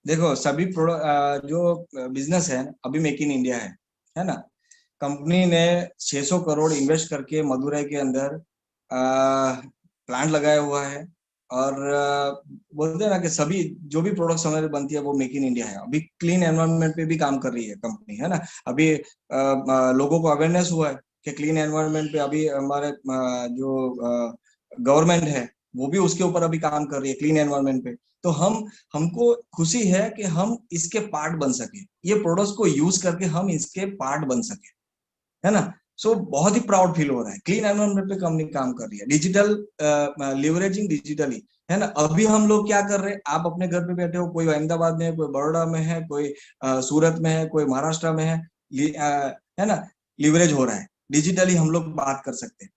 देखो सभी प्रोडक्ट जो बिजनेस है अभी मेक इन इंडिया है ना। कंपनी ने 600 करोड़ इन्वेस्ट करके मदुरई के अंदर प्लांट लगाया हुआ है और बोलते हैं ना कि सभी जो भी प्रोडक्ट्स हमारे बनती है वो मेक इन इंडिया है। अभी क्लीन एनवायरनमेंट पे भी काम कर रही है कंपनी, है ना। अभी लोगों को अवेयरनेस हुआ है कि क्लीन एनवायरनमेंट पे अभी हमारे जो गवर्नमेंट है वो भी उसके ऊपर अभी काम कर रही है, क्लीन एनवायरनमेंट पे। तो हमको खुशी है कि हम इसके पार्ट बन सके, ये प्रोडक्ट्स को यूज करके हम इसके पार्ट बन सके, है ना। सो बहुत ही प्राउड फील हो रहा है। क्लीन एनवायरनमेंट पे कंपनी काम कर रही है, डिजिटल लिवरेजिंग डिजिटली, है ना। अभी हम लोग क्या कर रहे हैं, आप अपने घर पे बैठे हो, कोई अहमदाबाद में है, कोई बड़ौदा में है, कोई सूरत में है, कोई महाराष्ट्र में है ना। लिवरेज हो रहा है, डिजिटली हम लोग बात कर सकते हैं,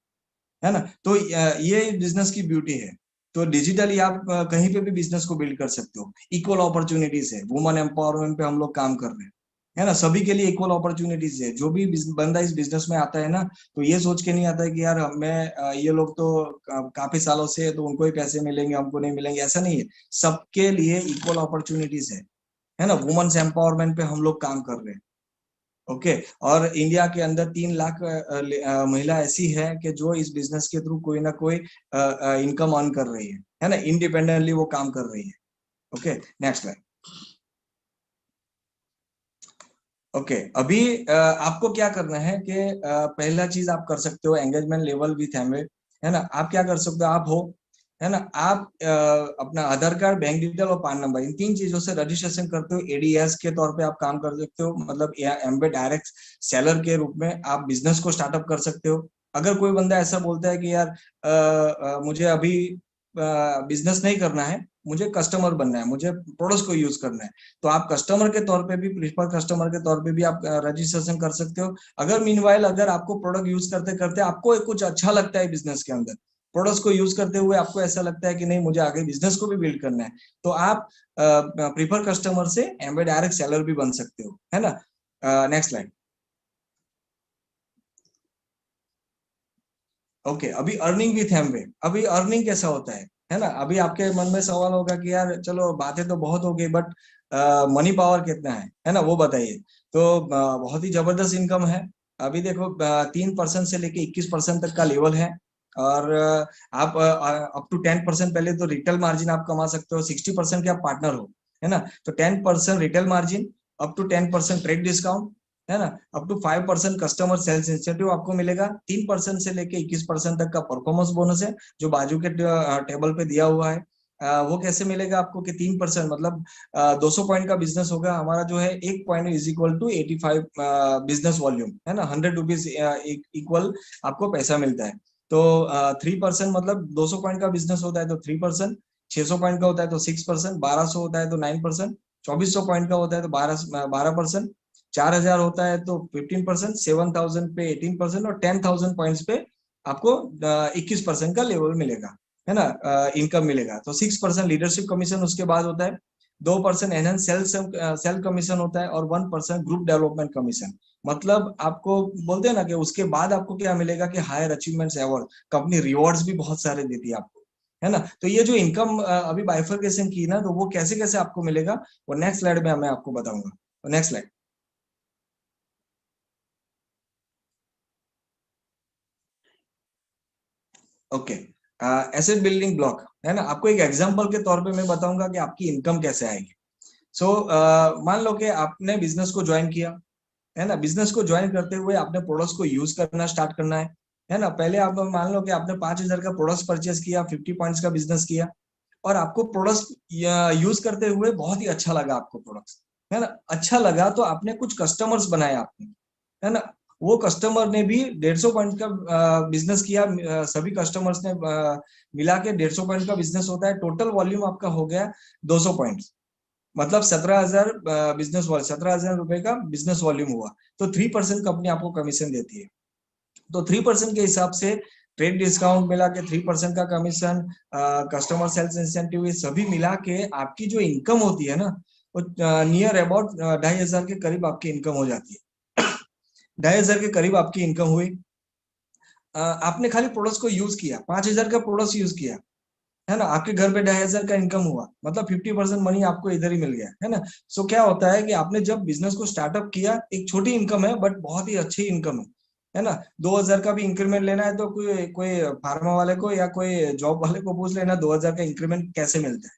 है ना। तो ये बिजनेस की ब्यूटी है। तो डिजिटली आप कहीं पे भी बिजनेस को बिल्ड कर सकते हो। इक्वल अपॉर्चुनिटीज है, वुमन एम्पावरमेंट पे हम लोग काम कर रहे हैं, है ना। सभी के लिए इक्वल अपॉर्चुनिटीज है। जो भी बंदा इस बिजनेस में आता है ना, तो ये सोच के नहीं आता है कि यार मैं ये लोग तो काफी सालों से, तो उनको ही पैसे मिलेंगे, हमको नहीं मिलेंगे, ऐसा नहीं है। सबके लिए इक्वल अपॉर्चुनिटीज है ना। वुमेन्स एम्पावरमेंट पे हम लोग काम कर रहे हैं। ओके। और इंडिया के अंदर 3 लाख महिला ऐसी है कि जो इस बिजनेस के थ्रू कोई ना कोई इनकम अर्न कर रही है ना। इंडिपेंडेंटली वो काम कर रही है। Okay, next slide. ओके, अभी आपको क्या करना है कि पहला चीज आप कर सकते हो, एंगेजमेंट लेवल विथ एमवे, है ना। आप क्या कर सकते हो, आप हो, है ना, आप अपना आधार कार्ड, बैंक डिटेल और पान नंबर, इन 3 चीजों से रजिस्ट्रेशन करते हो। एडीएस के तौर पे आप काम कर सकते हो, मतलब एमवे डायरेक्ट सेलर के रूप में आप बिजनेस को स्टार्टअप कर सकते हो। अगर कोई बंदा ऐसा बोलता है कि यार मुझे अभी बिजनेस नहीं करना है, मुझे कस्टमर बनना है, मुझे प्रोडक्ट्स को यूज करना है, तो आप कस्टमर के तौर पे भी, प्रिफर कस्टमर के तौर पे भी आप रजिस्ट्रेशन कर सकते हो। अगर मीनवाइल अगर आपको प्रोडक्ट यूज करते करते आपको कुछ अच्छा लगता है बिजनेस के अंदर, प्रोडक्ट्स को यूज करते हुए आपको ऐसा लगता है कि नहीं मुझे आगे बिजनेस को भी बिल्ड करना है, तो आप प्रिफर कस्टमर से एमवे डायरेक्ट सेलर भी बन सकते हो, है ना। Next slide. ओके, अभी अर्निंग विथ एमवे, अभी अर्निंग कैसा होता है ना। अभी आपके मन में सवाल होगा कि यार चलो बातें तो बहुत हो गई, बट मनी पावर कितना है ना, वो बताइए। तो बहुत ही जबरदस्त इनकम है। अभी देखो 3% से लेके 21% तक का लेवल है। और आप अप टू 10% पहले तो रिटेल मार्जिन आप कमा सकते हो, 60% के आप पार्टनर हो, है ना। तो 10% retail margin, up to 10% trade discount, है ना, up to 5% customer sales incentive आपको मिलेगा। 3% से लेके 21% तक का परफॉर्मेंस बोनस है, जो बाजू के टेबल पे दिया हुआ है। वो कैसे मिलेगा आपको कि 3% मतलब 200 पॉइंट का बिजनेस होगा हमारा, जो है 1 point is equal to 85 business volume, है ना। 100 रुपीज इक्वल आपको पैसा मिलता है। तो 3% मतलब 200 पॉइंट का बिजनेस होता है तो 3%, 600 पॉइंट का होता है तो 6%, 1200 होता है तो 9%, 2400 पॉइंट का होता है तो 12%, 4000 होता है तो 15%, 7000 पे 18% और 10,000 पॉइंट्स पे आपको 21% का लेवल मिलेगा, है ना, इनकम मिलेगा। तो 6% लीडरशिप कमीशन उसके बाद होता है, 2% एनहेंस सेल कमीशन होता है और 1% ग्रुप डेवलपमेंट कमीशन। मतलब आपको बोलते हैं ना कि उसके बाद आपको क्या मिलेगा कि higher achievements award, company rewards भी बहुत सारे देती है आपको, है ना। तो ये जो इनकम अभी बाइफरकेशन की ना, तो वो कैसे कैसे आपको मिलेगा वो नेक्स्ट स्लाइड में मैं आपको बताऊंगा। तो next slide. Okay, asset building block, है ना। आपको एक एग्जांपल के तौर पे मैं बताऊंगा कि आपकी इनकम कैसे आएगी। सो मान लो कि आपने बिजनेस को ज्वाइन किया, है ना। बिजनेस को ज्वाइन करते हुए आपने प्रोडक्ट्स को यूज करना स्टार्ट करना है ना। पहले आप मान लो कि आपने 5,000 का प्रोडक्ट्स परचेस किया, 50 पॉइंट्स का बिजनेस किया, और आपको प्रोडक्ट्स यूज करते हुए बहुत ही अच्छा लगा आपको प्रोडक्ट्स, है ना। अच्छा लगा तो आपने कुछ कस्टमर्स बनाए आपने, है ना। वो कस्टमर ने भी 150 पॉइंट का बिजनेस किया, सभी कस्टमर्स ने मिला के 150 पॉइंट का बिजनेस होता है। टोटल वॉल्यूम आपका हो गया 200 पॉइंट, मतलब 17,000 बिजनेस वॉल्यूम, 17,000 रुपए का बिजनेस वॉल्यूम हुआ। तो 3% कंपनी आपको कमीशन देती है। तो 3% के हिसाब से ट्रेड डिस्काउंट मिला के 3% का कमीशन, कस्टमर सेल्स इंसेंटिव, ये सभी मिला के आपकी जो इनकम होती है ना, वो नियर अबाउट 2,500 के करीब आपकी इनकम हो जाती है। 2,500 के करीब आपकी इनकम हुई। आपने खाली प्रोडक्ट्स को यूज किया, 5,000 का प्रोडक्ट्स यूज किया, है ना। आपके घर पे 2,500 का इनकम हुआ, मतलब 50% मनी आपको इधर ही मिल गया, है ना। सो क्या होता है कि आपने जब बिजनेस को स्टार्टअप किया, एक छोटी इनकम है बट बहुत ही अच्छी इनकम है ना। 2,000 का भी इंक्रीमेंट लेना है तो कोई कोई फार्मा वाले को या कोई जॉब वाले को पूछ लेना 2,000 का इंक्रीमेंट कैसे मिलता है।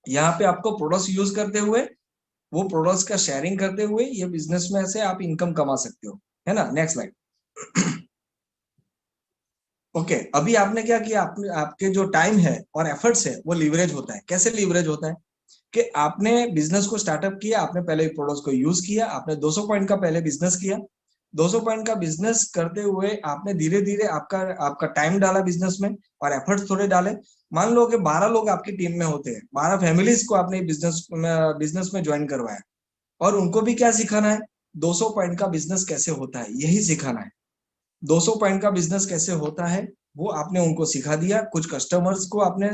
यहाँ पे आपको प्रोडक्ट्स यूज करते हुए, वो प्रोडक्ट्स का शेयरिंग करते हुए, ये बिजनेस में से आप इनकम कमा सकते हो, है ना। Next slide. ओके, अभी आपने क्या किया, आपने आपके जो टाइम है और एफर्ट्स है वो लीवरेज होता है। कैसे लीवरेज होता है कि आपने बिजनेस को स्टार्टअप किया, आपने पहले प्रोडक्ट्स को यूज किया, आपने 200 पॉइंट का पहले बिजनेस किया। 200 पॉइंट का बिजनेस करते हुए आपने धीरे धीरे आपका आपका टाइम डाला बिजनेस में और एफर्ट्स थोड़े डाले। मान लो कि 12 लोग आपकी टीम में होते हैं, 12 फैमिलीज को आपने बिजनेस में ज्वाइन करवाया, और उनको भी क्या सिखाना है, 200 पॉइंट का बिजनेस कैसे होता है, यही सिखाना है। 200 पॉइंट का बिजनेस कैसे होता है वो आपने उनको सिखा दिया। कुछ कस्टमर्स को आपने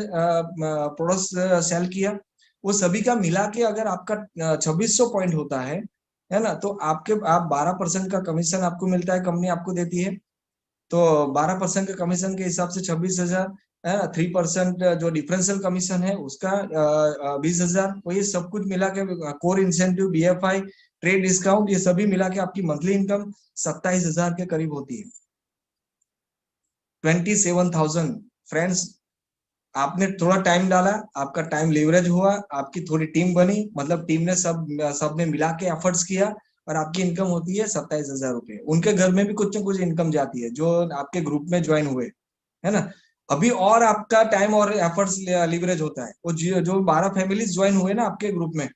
प्रोडक्ट सेल किया, वो सभी का मिला के अगर आपका 2600 पॉइंट होता है ना, तो आप 12% का कमीशन आपको मिलता है, कंपनी आपको देती है। तो 12% के कमीशन के हिसाब से 26,000, है ना। 3% जो डिफरेंशियल कमीशन है उसका 20,000। तो ये सब कुछ मिला के, core incentive, BFI, trade discount, ये सभी मिला के आपकी मंथली इनकम 27,000 के करीब होती है। 27,000 फ्रेंड्स। आपने थोड़ा टाइम डाला, आपका टाइम लीवरेज हुआ, आपकी थोड़ी टीम बनी, मतलब टीम ने सबने मिला के एफर्ट्स किया, और आपकी इनकम होती है 27,000 रुपए। उनके घर में भी कुछ न कुछ इनकम जाती है जो आपके ग्रुप में ज्वाइन हुए, है ना। अभी और आपका टाइम और एफर्ट्स लीवरेज होता है। वो जो 12 फैमिलीज ज्वाइन हुए ना आपके ग्रुप में,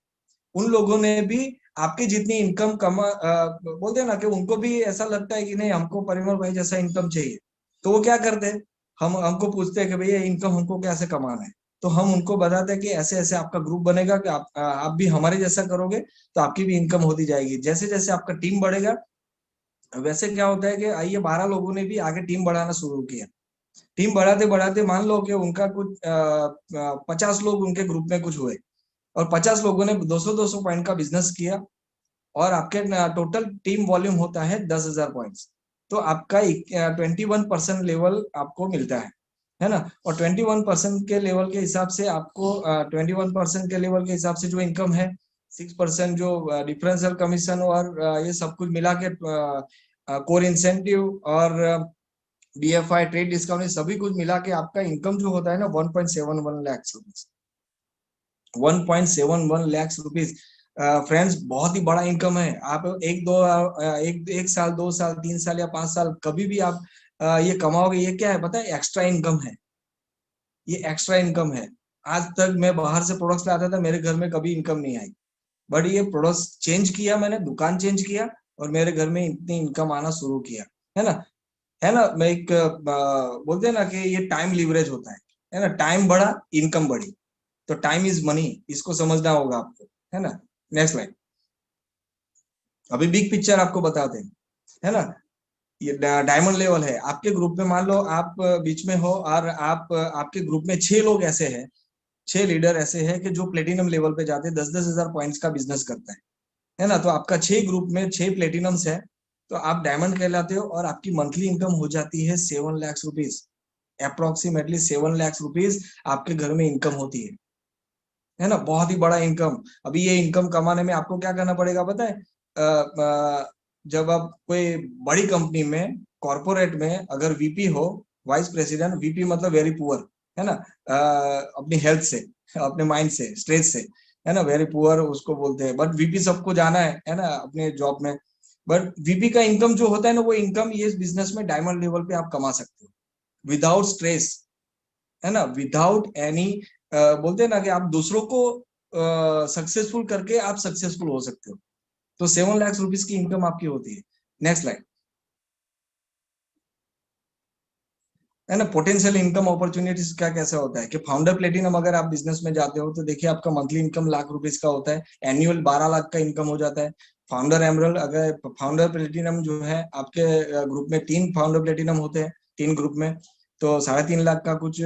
उन लोगों ने भी आपकी जितनी इनकम बोलते हैं ना कि उनको भी ऐसा लगता है कि नहीं, हमको परिमल भाई जैसा इनकम चाहिए। तो वो क्या करते हैं, हमको पूछते हैं कि भैया इनकम हमको कैसे कमाना है। तो हम उनको बताते हैं कि ऐसे ऐसे आपका ग्रुप बनेगा कि आप भी हमारे जैसा करोगे तो आपकी भी इनकम होती जाएगी। जैसे जैसे आपका टीम बढ़ेगा, वैसे क्या होता है कि आइए 12 लोगों ने भी आगे टीम बढ़ाना शुरू किया। टीम बढ़ाते बढ़ाते मान लो कि उनका कुछ 50 लोग उनके ग्रुप में कुछ हुए, और 50 लोगों ने 200-200 पॉइंट का बिजनेस किया, और आपके टोटल टीम वॉल्यूम होता है 10,000 पॉइंट्स। तो आपका 21% लेवल आपको मिलता है ना। और 21% के लेवल के हिसाब से आपको 21% के लेवल के हिसाब से जो इनकम है, 6% जो डिफरेंशियल कमीशन और ये सब कुछ मिला के, कोर इंसेंटिव और BFI, ट्रेड डिस्काउंट, ये सभी कुछ मिला के आपका इनकम जो होता है ना 1.71 lakh rupees. 1.71 lakh rupees friends, बहुत ही बड़ा इनकम है। आप एक साल, 2 साल, 3 साल या 5 साल कभी भी आप ये कमाओगे। ये क्या है पता है, एक्स्ट्रा इनकम है। ये एक्स्ट्रा इनकम है। आज तक मैं बाहर से प्रोडक्ट्स लाता था, मेरे घर में कभी इनकम नहीं आई, बट ये प्रोडक्ट्स चेंज किया, मैंने दुकान चेंज किया और मेरे घर में इतनी इनकम आना शुरू किया, है ना। है ना, मैं एक बोलते हैं ना कि ये टाइम लीवरेज होता है ना। टाइम बढ़ा, इनकम बढ़ी। तो टाइम इज मनी, इसको समझना होगा आपको, है ना। Next line. अभी बिग पिक्चर आपको बताते हैं, है ना। ये डायमंड लेवल है आपके ग्रुप में। मान लो आप बीच में हो और आपके ग्रुप में 6 लोग ऐसे हैं, 6 लीडर ऐसे हैं कि जो प्लेटिनम लेवल पे जाते हैं, 10-10 हजार पॉइंट्स का बिजनेस करता है ना। तो आपका 6 ग्रुप में 6 प्लेटिनम्स है, तो आप डायमंड कहलाते हो, और आपकी मंथली इनकम हो जाती है 7 lakh rupees. Approximately 7 lakh rupees आपके घर में इनकम होती है ना। बहुत ही बड़ा इनकम। अभी ये इनकम कमाने में आपको क्या करना पड़ेगा पता है, जब आप कोई बड़ी कंपनी में, कॉर्पोरेट में अगर VP हो, वाइस प्रेसिडेंट, वीपी मतलब वेरी पुअर, है ना, अपनी हेल्थ से, अपने माइंड से, स्ट्रेस से, है ना, वेरी पुअर उसको बोलते हैं। बट वीपी सबको जाना है ना, अपने जॉब में। बट वीपी का इनकम जो होता है ना, वो इनकम ये बिजनेस में डायमंड लेवल पे आप कमा सकते हो विदाउट स्ट्रेस, है ना, विदाउट एनी, बोलते हैं ना कि आप दूसरों को सक्सेसफुल करके आप सक्सेसफुल हो सकते हो। तो 7 लाख रुपीस की इनकम आपकी होती है। नेक्स्ट स्लाइड, है ना। पोटेंशियल इनकम अपॉर्चुनिटीज क्या कैसा होता है कि फाउंडर प्लेटिनम अगर आप बिजनेस में जाते हो तो देखिए आपका मंथली इनकम लाख रुपीस का होता है, एनुअल 12 लाख का इनकम हो जाता है। फाउंडर एमरल्ड, अगर फाउंडर प्लेटिनम जो है आपके ग्रुप में 3 फाउंडर प्लेटिनम होते हैं 3 ग्रुप में, तो 3.5 लाख का कुछ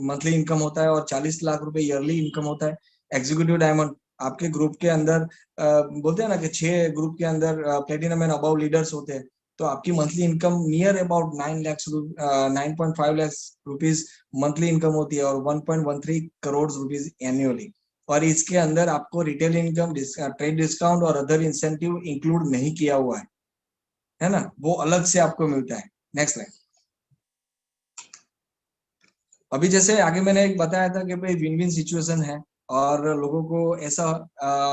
मंथली इनकम होता है और 40 लाख रुपए ईयरली इनकम होता है। एग्जीक्यूटिव डायमंड, आपके ग्रुप के अंदर बोलते हैं ना कि 6 ग्रुप के अंदर प्लेटिनम एंड अबव लीडर्स होते हैं, तो आपकी monthly income near about 9.5 lakh rupees monthly income होती है और 1.13 करोड़ रुपीज एनुअली। और इसके अंदर आपको रिटेल इनकम, ट्रेड डिस्काउंट और अदर इंसेंटिव इंक्लूड नहीं किया हुआ है ना, वो अलग से आपको मिलता है। नेक्स्ट लाइन, अभी जैसे आगे मैंने एक बताया था कि भाई विन विन सिचुएशन है और लोगों को ऐसा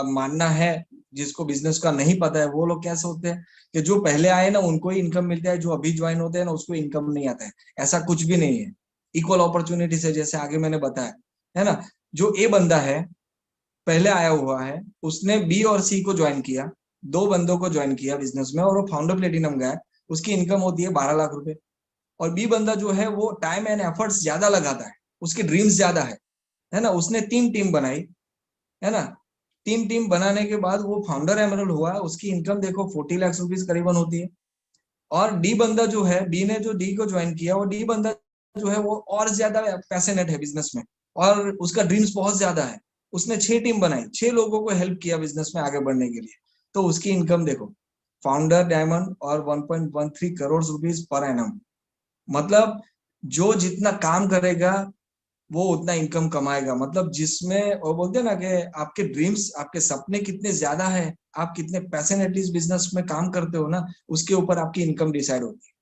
मानना है, जिसको बिजनेस का नहीं पता है वो लोग क्या सोचते हैं कि जो पहले आए ना उनको ही इनकम मिलता है, जो अभी ज्वाइन होते हैं ना उसको इनकम नहीं आता है। ऐसा कुछ भी नहीं है, इक्वल अपॉर्चुनिटीज है, जैसे आगे मैंने बताया, है ना। जो ए बंदा है पहले आया हुआ है, उसने बी और सी को ज्वाइन किया, 2 बंदों को ज्वाइन किया बिजनेस में और वो फाउंडर प्लेटिनम गया, उसकी इनकम होती है 12 लाख रुपए। और बी बंदा जो है वो टाइम एंड एफर्ट्स ज्यादा लगाता है, उसकी ड्रीम्स ज्यादा है ना, उसने 3 टीम बनाई, है ना। 3 टीम बनाने के बाद वो फाउंडर एमरल्ड हुआ, उसकी इनकम देखो 40 लाख रुपीज करीबन होती है। और डी बंदा जो है, बी ने जो डी को ज्वाइन किया, वो डी बंदा जो है वो और ज्यादा पैशनेट है बिजनेस में और उसका ड्रीम्स बहुत ज्यादा है। उसने 6 टीम बनाई, 6 लोगों को हेल्प किया बिजनेस में आगे बढ़ने के लिए, तो उसकी इनकम देखो फाउंडर डायमंड और 1.13 करोड़ रुपीज पर एनम। मतलब जो जितना काम करेगा वो उतना इनकम कमाएगा। मतलब जिसमें वो बोलते हैं ना कि आपके ड्रीम्स, आपके सपने कितने ज्यादा है, आप कितने पैशनेटली इस बिजनेस में काम करते हो ना, उसके ऊपर आपकी इनकम डिसाइड होती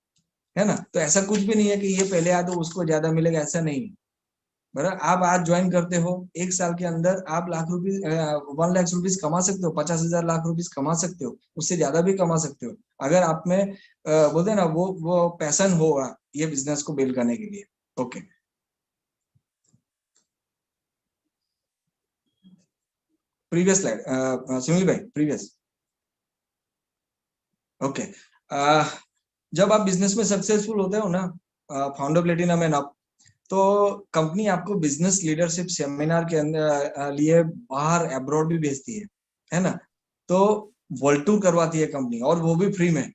है ना। तो ऐसा कुछ भी नहीं है कि ये पहले आया तो उसको ज्यादा मिलेगा, ऐसा नहीं है। बराबर, आप आज ज्वाइन करते हो, 1 साल के अंदर आप लाख रुपीज 1 लाख रुपीज कमा सकते हो, 50,000 लाख रुपीज कमा सकते हो, उससे ज्यादा भी कमा सकते हो, अगर आप में बोलते हैं ना वो पैशन होगा ये बिजनेस को बिल्ड करने के लिए। ओके, प्रीवियस स्लाइड सुनील भाई, प्रीवियस। ओके, जब आप बिजनेस में सक्सेसफुल होते हो ना, फाउंडर प्लेटिनम एंड अप, तो कंपनी आपको बिजनेस लीडरशिप सेमिनार के अंदर लिए बाहर अब्रॉड भी भेजती है ना। तो वर्ल्ड टूर करवाती है कंपनी और वो भी फ्री में,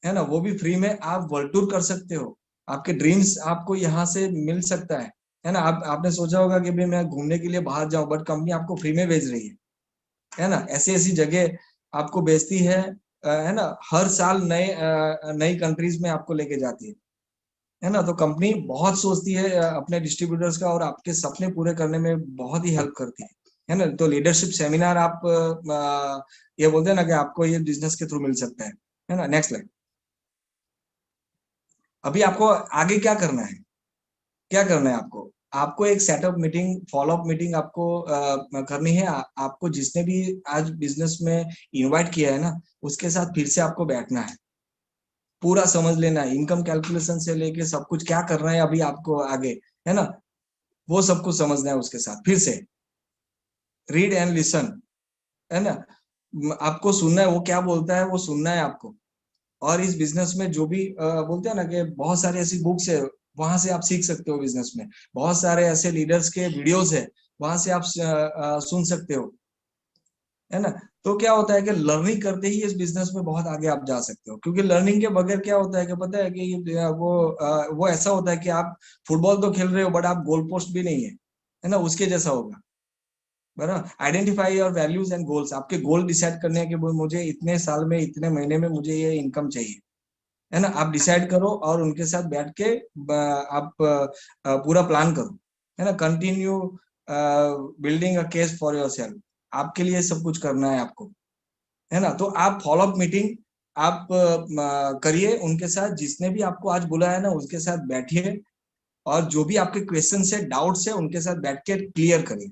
है ना, वो भी फ्री में आप वर्ल्ड टूर कर सकते हो। आपके ड्रीम्स आपको यहाँ से मिल सकता है ना। आपने सोचा होगा कि भाई मैं घूमने के लिए बाहर जाऊं, बट कंपनी आपको फ्री में भेज रही है ना। ऐसी ऐसी जगह आपको भेजती है ना, हर साल नई कंट्रीज में आपको लेके जाती है ना। तो कंपनी बहुत सोचती है अपने डिस्ट्रीब्यूटर्स का और आपके सपने पूरे करने में बहुत ही हेल्प करती है ना। तो लीडरशिप सेमिनार आप ये बोलते हैं ना कि आपको ये बिजनेस के थ्रू मिल सकता है ना। नेक्स्ट स्लाइड, अभी आपको आगे क्या करना है, क्या करना है आपको, आपको एक सेटअप मीटिंग, फॉलोअप मीटिंग आपको करनी है। आपको जिसने भी आज बिजनेस में इनवाइट किया है ना, उसके साथ फिर से आपको बैठना है, पूरा समझ लेना है, इनकम कैलकुलेशन से लेके सब कुछ क्या करना है अभी आपको आगे, है ना, वो सब कुछ समझना है उसके साथ। फिर से रीड एंड लिसन, है ना, आपको सुनना है, वो क्या बोलता है वो सुनना है आपको। और इस बिजनेस में जो भी बोलते हैं ना कि बहुत सारी ऐसी बुक्स है, वहां से आप सीख सकते हो बिजनेस में। बहुत सारे ऐसे लीडर्स के वीडियोस है, वहां से आप सुन सकते हो, है ना। तो क्या होता है कि लर्निंग करते ही इस बिजनेस में बहुत आगे आप जा सकते हो, क्योंकि लर्निंग के बगैर क्या होता है कि पता है कि वो ऐसा होता है कि आप फुटबॉल तो खेल रहे हो बट आप गोल पोस्ट भी नहीं है ना, उसके जैसा होगा। बराबर, identify your values and goals, आपके गोल डिसाइड करने हैं कि मुझे इतने साल में, इतने महीने में मुझे ये इनकम चाहिए, है ना। आप डिसाइड करो और उनके साथ बैठ के आप पूरा प्लान करो, है ना। Continue building a case for yourself, आपके लिए सब कुछ करना है आपको, है ना। तो आप फॉलोअप मीटिंग आप करिए उनके साथ, जिसने भी आपको आज बुलाया ना उसके साथ बैठिए और जो भी आपके क्वेश्चन है, डाउट्स है, उनके साथ बैठ के क्लियर करिए,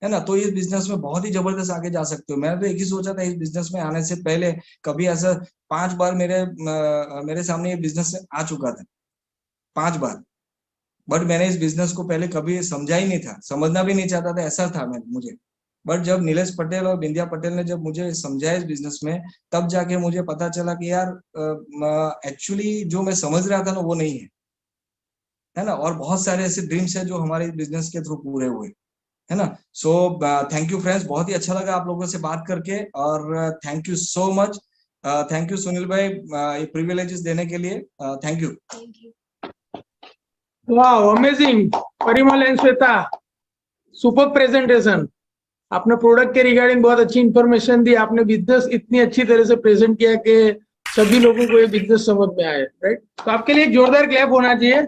है ना। तो इस बिजनेस में बहुत ही जबरदस्त आगे जा सकते हो। मैंने तो एक ही सोचा था इस बिजनेस में आने से पहले, कभी ऐसा 5 बार मेरे सामने ये बिजनेस आ चुका था, 5 बार, बट मैंने इस बिजनेस को पहले कभी समझा ही नहीं था, समझना भी नहीं चाहता था, ऐसा था मुझे। बट जब नीलेश पटेल और बिंदिया पटेल ने जब मुझे समझाया इस बिजनेस में, तब जाके मुझे पता चला कि यार एक्चुअली जो मैं समझ रहा था ना वो नहीं है ना। और बहुत सारे ऐसे ड्रीम्स है जो हमारे बिजनेस के थ्रू पूरे हुए, है ना। सो थैंक यू फ्रेंड्स, बहुत ही अच्छा लगा आप लोगों से बात करके, और thank you so much. Thank you Sunil भाई ये प्रिविलेजेस देने के लिए, थैंक यू। वाह, amazing Parimal and Shweta, super presentation. आपने प्रोडक्ट के रिगार्डिंग बहुत अच्छी इंफॉर्मेशन दी, आपने बिजनेस इतनी अच्छी तरह से प्रेजेंट किया कि सभी लोगों को ये बिजनेस समझ में आए, राइट। तो आपके लिए एक जोरदार क्लैप होना चाहिए।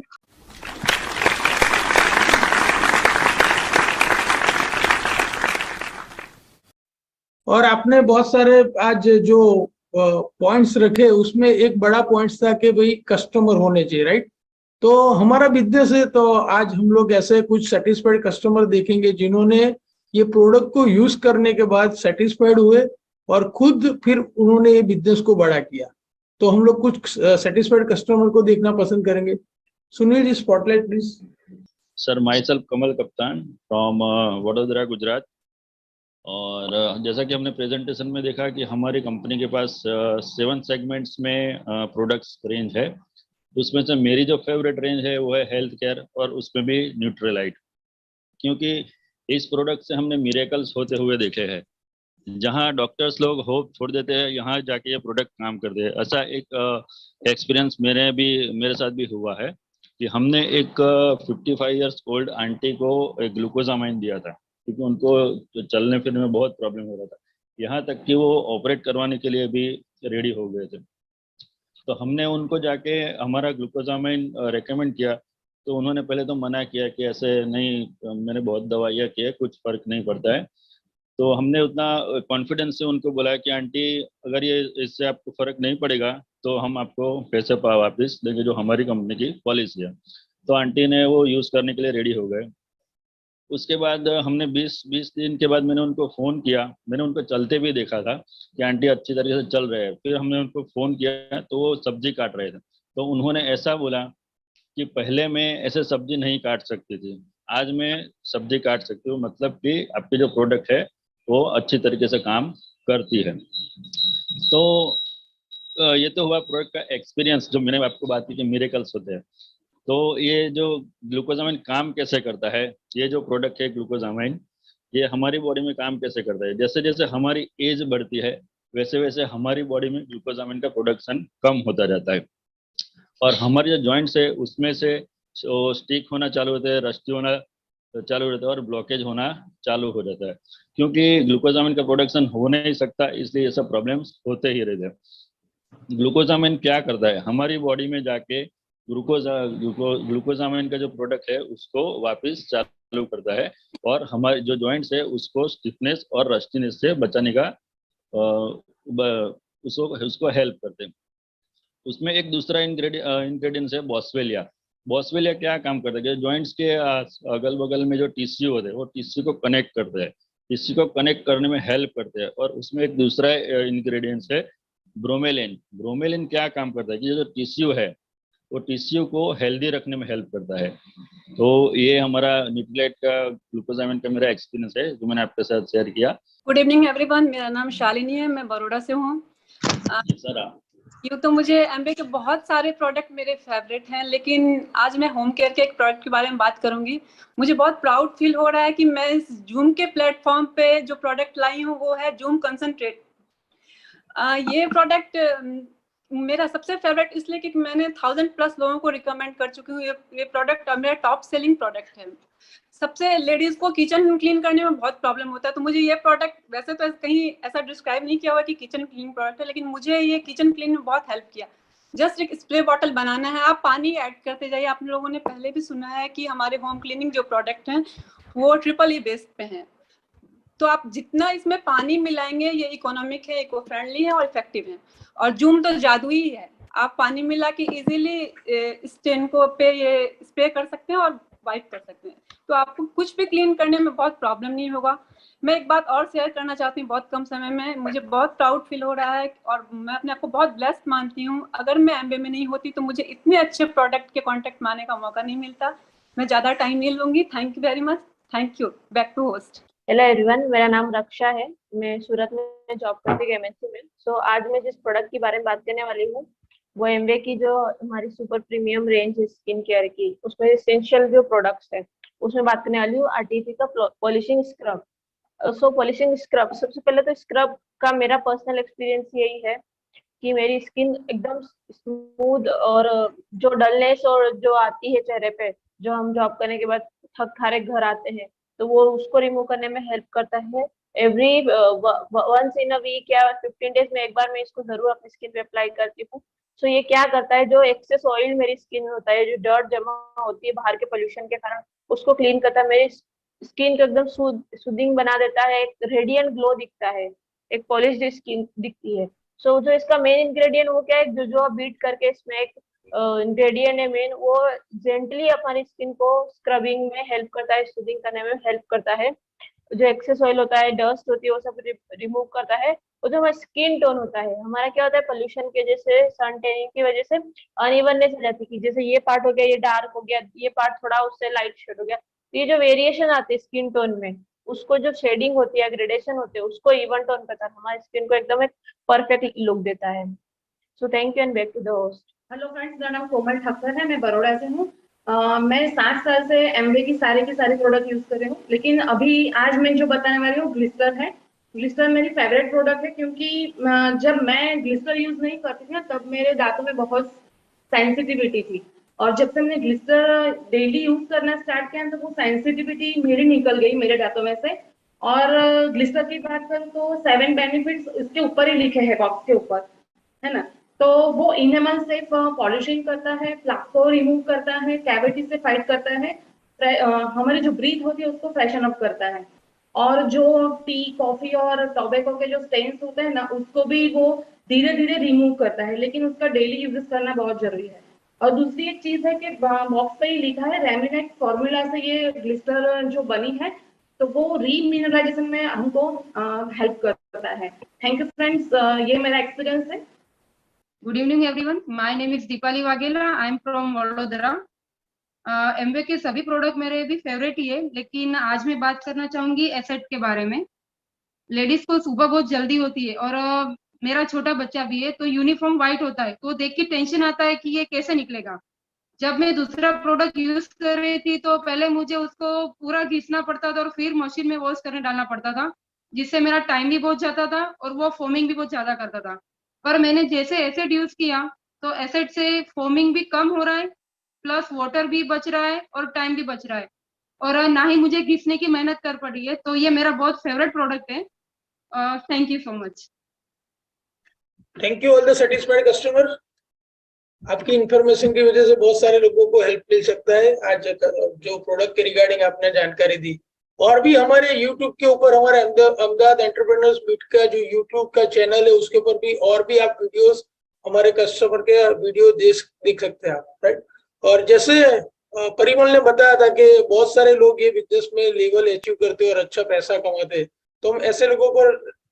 और आपने बहुत सारे आज जो पॉइंट्स रखे, उसमें एक बड़ा पॉइंट्स था कि भाई कस्टमर होने चाहिए, राइट। तो हमारा बिजनेस है, तो आज हम लोग ऐसे कुछ सेटिस्फाइड कस्टमर देखेंगे जिन्होंने ये प्रोडक्ट को यूज करने के बाद सेटिस्फाइड हुए और खुद फिर उन्होंने ये बिजनेस को बड़ा किया। तो हम लोग कुछ सेटिस्फाइड कस्टमर को देखना पसंद करेंगे। Sunil ji, spotlight please. Sir, my self Kamal Kaptan from Vadodara, Gujarat. और जैसा कि हमने प्रेजेंटेशन में देखा कि हमारी कंपनी के पास 7 सेगमेंट्स में प्रोडक्ट्स रेंज है। उसमें से मेरी जो फेवरेट रेंज है वो है हेल्थ केयर, और उसमें भी न्यूट्रीलाइट, क्योंकि इस प्रोडक्ट से हमने मिरेकल्स होते हुए देखे हैं। जहां डॉक्टर्स लोग होप छोड़ देते हैं, यहाँ जाके ये प्रोडक्ट काम करते हैं। ऐसा एक एक्सपीरियंस मेरे साथ भी हुआ है कि हमने एक 55 ईयर्स ओल्ड आंटी को एक ग्लूकोजामाइन दिया था, क्योंकि उनको चलने फिरने में बहुत प्रॉब्लम हो रहा था, यहाँ तक कि वो ऑपरेट करवाने के लिए भी रेडी हो गए थे। तो हमने उनको जाके हमारा ग्लूकोजामाइन रेकमेंड किया, तो उन्होंने पहले तो मना किया कि ऐसे नहीं, मैंने बहुत दवाइयाँ की है, कुछ फर्क नहीं पड़ता है। तो हमने उतना कॉन्फिडेंस से उनको बोला कि आंटी, अगर ये इससे आपको फर्क नहीं पड़ेगा तो हम आपको पैसे वापस देंगे, जो हमारी कंपनी की पॉलिसी है। तो आंटी ने वो यूज़ करने के लिए रेडी हो गए। उसके बाद हमने 20 दिन के बाद मैंने उनको फ़ोन किया। मैंने उनको चलते भी देखा था कि आंटी अच्छी तरीके से चल रहे हैं। फिर हमने उनको फ़ोन किया तो वो सब्जी काट रहे थे। तो उन्होंने ऐसा बोला कि पहले मैं ऐसे सब्जी नहीं काट सकती थी, आज मैं सब्जी काट सकती हूँ, मतलब कि आपकी जो प्रोडक्ट है वो अच्छी तरीके से काम करती है। तो ये तो हुआ प्रोडक्ट का एक्सपीरियंस, जो मैंने आपको बात की कि मिरेकल्स होते हैं। तो ये जो ग्लूकोजामाइन काम कैसे करता है, ये जो प्रोडक्ट है ग्लूकोजामाइन, ये हमारी बॉडी में काम कैसे करता है। जैसे जैसे हमारी एज बढ़ती है, वैसे वैसे हमारी बॉडी में ग्लूकोजामाइन का प्रोडक्शन कम होता जाता है, और हमारे जो जॉइंट्स है उसमें से स्टिक होना चालू होते हैं, रस्टी होना चालू रहता है, और ब्लॉकेज होना चालू हो जाता है। क्योंकि ग्लूकोजामाइन का प्रोडक्शन हो नहीं सकता, इसलिए ये सब प्रॉब्लम्स होते ही रहते हैं। ग्लूकोजामाइन क्या करता है, हमारी बॉडी में जाके ग्लूकोजामाइन का जो प्रोडक्ट है उसको वापस चालू करता है, और हमारे जो जॉइंट्स है उसको स्टिफनेस और रस्टीनेस से बचाने का उसको हेल्प करते हैं। उसमें एक दूसरा इंग्रेडिएंट्स है बॉस्वेलिया। बॉस्वेलिया क्या काम करता है कि जॉइंट्स के अगल बगल में जो टिश्यू होते हैं वो टिश्यू को कनेक्ट करते हैं, टिश्यू को कनेक्ट करने में हेल्प करते हैं। और उसमें एक दूसरा इंग्रेडिएंट्स है ब्रोमेलिन। ब्रोमेलिन क्या काम करता है कि जो टिश्यू है वो टिश्यू को हेल्दी रखने में हेल्प करता है। तो ये हमारा न्यूट्रीलाइट का ग्लूकोजामाइन का मेरा एक्सपीरियंस है जो मैंने आपके साथ शेयर किया। गुड इवनिंग एवरीवन, मेरा नाम शालिनी है, मैं बड़ौदा से हूँ। यूँ तो मुझे एम्बे के बहुत सारे प्रोडक्ट मेरे फेवरेट हैं, लेकिन आज मैं होम केयर के एक प्रोडक्ट के बारे में बात करूंगी। मुझे बहुत प्राउड फील हो रहा है कि मैं इस जूम के प्लेटफॉर्म पे जो प्रोडक्ट लाई हूँ वो है जूम कंसंट्रेट। ये प्रोडक्ट मेरा सबसे फेवरेट इसलिए कि मैंने 1000+ लोगों को रिकमेंड कर चुकी हूँ। ये प्रोडक्ट मेरा टॉप सेलिंग प्रोडक्ट है। सबसे लेडीज को किचन क्लीन करने में बहुत प्रॉब्लम होता है, तो मुझे ये प्रोडक्ट, वैसे तो कहीं ऐसा डिस्क्राइब नहीं किया हुआ कि किचन क्लीन प्रोडक्ट है, लेकिन मुझे ये किचन क्लीन में बहुत हेल्प किया। जस्ट एक स्प्रे बॉटल बनाना है, आप पानी ऐड करते जाइए। आप लोगों ने पहले भी सुना है कि हमारे होम क्लीनिंग जो प्रोडक्ट हैं वो EEE बेस्ड पे हैं। तो आप जितना इसमें पानी मिलाएंगे ये इकोनॉमिक है, इको फ्रेंडली है और इफेक्टिव है। और जूम तो जादू ही है, आप पानी मिला के इजीली स्टेन को पे ये स्प्रे कर सकते हैं और वाइप कर सकते हैं, तो आपको कुछ भी क्लीन करने में बहुत प्रॉब्लम नहीं होगा। मैं एक बात और शेयर करना चाहती हूँ, बहुत कम समय में मुझे बहुत प्राउड फील हो रहा है और मैं अपने आप को बहुत ब्लेस्ड मानती हूँ। अगर मैं एमबे में नहीं होती तो मुझे इतने अच्छे प्रोडक्ट के कॉन्टेक्ट में आने का मौका नहीं मिलता। मैं ज़्यादा टाइम नहीं लूंगी। Thank you very much. Thank you. Back to host. Hello everyone, मेरा नाम रक्षा है। मैं सूरत में जॉब करती हूँ एमएनसी में। सो आज मैं जिस प्रोडक्ट के बारे में बात करने वाली हूँ वो एमवे की जो हमारी सुपर प्रीमियम रेंज है स्किन केयर की, उसमें एसेंशियल जो प्रोडक्ट्स है उसमें बात करने वाली हूँ। आरटीपी का पॉलिशिंग स्क्रब। सो पॉलिशिंग स्क्रब, सबसे पहले तो स्क्रब का मेरा पर्सनल एक्सपीरियंस यही है कि मेरी स्किन एकदम स्मूथ और जो डलनेस और जो आती है चेहरे पे, जो हम जॉब करने के बाद थक हारे घर आते हैं, तो वो उसको रिमूव करने में हेल्प करता है। Every once in a week या 15 डेज में एक बार मैं इसको जरूर अपनी स्किन पे अप्लाई करती हूँ। सो ये क्या करता है, जो एक्सेस ऑयल मेरी स्किन में होता है, जो डर्ट जमा होती है बाहर के पोल्यूशन के कारण, उसको क्लीन करता है। मेरी स्किन को एकदम सूदिंग बना देता है, एक रेडियंट ग्लो दिखता है, एक पॉलिश्ड स्किन दिखती है। सो जो इसका मेन इंग्रेडिएंट वो क्या है, जो आप बीट करके इसमें एक इंग्रेडिएंट है मेन, वो जेंटली हमारी स्किन को स्क्रबिंग में हेल्प करता है, सूदिंग करने में हेल्प करता है। जो एक्सेस ऑयल होता है, डस्ट होती है, वो सब रिमूव करता है। और जो हमारा स्किन टोन होता है, हमारा क्या होता है, पोल्यूशन के जैसे सन टैनिंग की वजह से अनइवननेस हो जाती है, जैसे ये पार्ट हो गया ये डार्क हो गया, ये पार्ट थोड़ा उससे लाइट शेड हो गया, तो ये जो वेरिएशन आती है स्किन टोन में, उसको जो शेडिंग होती है, ग्रेडेशन होते हैं, उसको इवन टोन करता है, हमारी स्किन को एकदम एक परफेक्ट लुक देता है। So thank you and back to the host. Hello friends, मेरा नाम कोमल ठक्कर है, मैं बड़ौदा से हूँ। मैं 7 साल से एमवे की सारे प्रोडक्ट यूज कर रही हूँ, लेकिन अभी आज मैं जो बताने वाली हूँ ग्लिस्टर है। ग्लिस्टर मेरी फेवरेट प्रोडक्ट है, क्योंकि जब मैं ग्लिस्टर यूज नहीं करती थी ना, तब मेरे दांतों में बहुत सेंसिटिविटी थी, और जब से मैंने ग्लिस्टर डेली यूज करना स्टार्ट किया तो वो सेंसिटिविटी मेरी निकल गई मेरे दांतों में से। और ग्लिस्टर की बात करूँ तो 7 बेनिफिट्स इसके ऊपर ही लिखे हैं, बॉक्स के ऊपर, है ना। तो वो इनहेमल से पॉलिशिंग करता है, प्लाक को रिमूव करता है, कैविटी से फाइट करता है, हमारी जो ब्रीथ होती है उसको फ्रेशन अप करता है, और जो टी, कॉफी और टोबैको के जो स्टेन्स होते हैं ना, उसको भी वो धीरे धीरे रिमूव करता है, लेकिन उसका डेली यूज करना बहुत जरूरी है। और दूसरी एक चीज है कि बॉक्स पे ही लिखा है रेमिनेट फॉर्मूला से ये ग्लिस्टर जो बनी है, तो वो रीमिनरलाइजेशन में हमको हेल्प करता है। थैंक यू फ्रेंड्स, ये मेरा एक्सपीरियंस है। Good evening everyone. My name is Deepali Waghela. I am from Vadodara. Amway के सभी प्रोडक्ट मेरे भी फेवरेट ही है, लेकिन आज मैं बात करना चाहूंगी एसेट के बारे में। लेडीज को सुबह बहुत जल्दी होती है, और मेरा छोटा बच्चा भी है, तो यूनिफॉर्म व्हाइट होता है तो देख के टेंशन आता है कि ये कैसे निकलेगा। जब मैं दूसरा प्रोडक्ट यूज कर रही थी तो पहले मुझे उसको पूरा घिसना पड़ता था और फिर मशीन में वॉश करने डालना पड़ता था, जिससे मेरा टाइम भी बहुत जाता था और वो फोमिंग भी बहुत ज्यादा करता था। पर मैंने जैसे एसिड यूज किया तो एसिड से फोमिंग भी कम हो रहा है, प्लस वाटर भी बच रहा है और टाइम भी बच रहा है, और ना ही मुझे घिसने की मेहनत कर पड़ी है। तो ये मेरा बहुत फेवरेट प्रोडक्ट है। Thank you so much. Thank you all the satisfied customer. आपकी इंफॉर्मेशन की वजह से बहुत सारे लोगों को हेल्प मिल सकता है। आज जो प्रोडक्ट के रिगार्डिंग आपने जानकारी दी, और भी हमारे YouTube के ऊपर, हमारे अहमदाबाद एंटरप्रेन्योर्स मीट का जो YouTube का चैनल है उसके ऊपर भी और भी आप वीडियोस, हमारे कस्टमर के वीडियो देख सकते हैं आप, राइट। और जैसे परिमल ने बताया था कि बहुत सारे लोग ये बिजनेस में लेवल अचीव करते हैं और अच्छा पैसा कमाते हैं, तो हम ऐसे लोगों को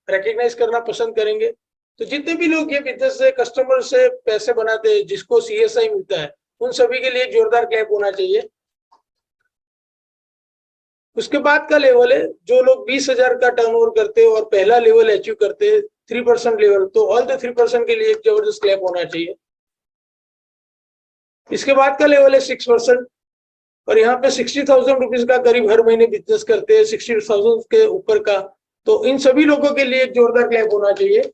रिकॉग्नाइज करना पसंद करेंगे। तो जितने भी लोग ये बिजनेस से, कस्टमर से पैसे बनाते हैं, जिसको CSI मिलता है, उन सभी के लिए जोरदार क्लैप होना चाहिए। उसके बाद का लेवल है जो लोग 20,000 का टर्नओवर करते हैं और पहला लेवल अचीव करते हैं 3% लेवल, तो ऑल द 3% के लिए एक जबरदस्त क्लैप होना चाहिए। इसके बाद का लेवल है 6%, और यहाँ पे 60,000 रुपीज का करीब हर महीने बिजनेस करते हैं, 60,000 के ऊपर का, तो इन सभी लोगों के लिए एक जोरदार क्लैप होना चाहिए।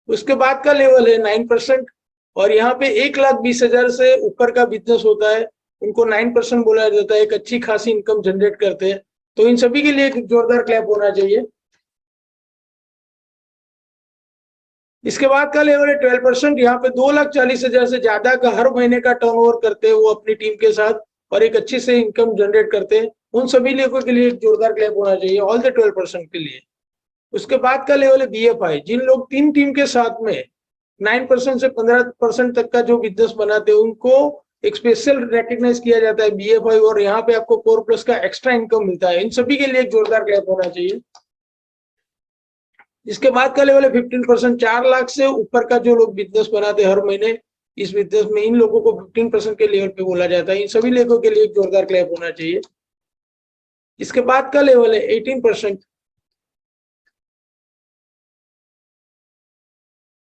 उसके बाद का लेवल है 9%, और यहाँ पे 1,20,000 से ऊपर का बिजनेस होता है, उनको 9% बोला जाता है, एक अच्छी खासी इनकम जनरेट करते हैं, तो इन सभी के लिए एक जोरदार क्लैप होना चाहिए। इसके बाद का लेवल है 12%, यहाँ पे 2,40,000 से ज्यादा का हर महीने का टर्नओवर करते हैं वो अपनी टीम के साथ, और एक अच्छी से इनकम जनरेट करते हैं, उन सभी लोगों के लिए एक जोरदार क्लैप होना चाहिए, ऑल द 12% के लिए। उसके बाद का लेवल है BFI, जिन लोग 3 टीम के साथ में 9% से 15% तक का जो बिजनेस बनाते हैं उनको एक स्पेशल रिकॉग्नाइज किया जाता है BFI, और यहाँ पे आपको कोर प्लस का एक्स्ट्रा इनकम मिलता है। इन सभी के लिए एक जोरदार क्लैप होना चाहिए। इसके बाद का लेवल है 15%, 4 लाख से ऊपर का जो लोग बिजनेस बनाते हैं हर महीने इस बिजनेस में, इन लोगों को 15% के लेवल पे बोला जाता है। इन सभी लोगों के लिए एक जोरदार क्लैप होना चाहिए। इसके बाद का लेवल है 18%।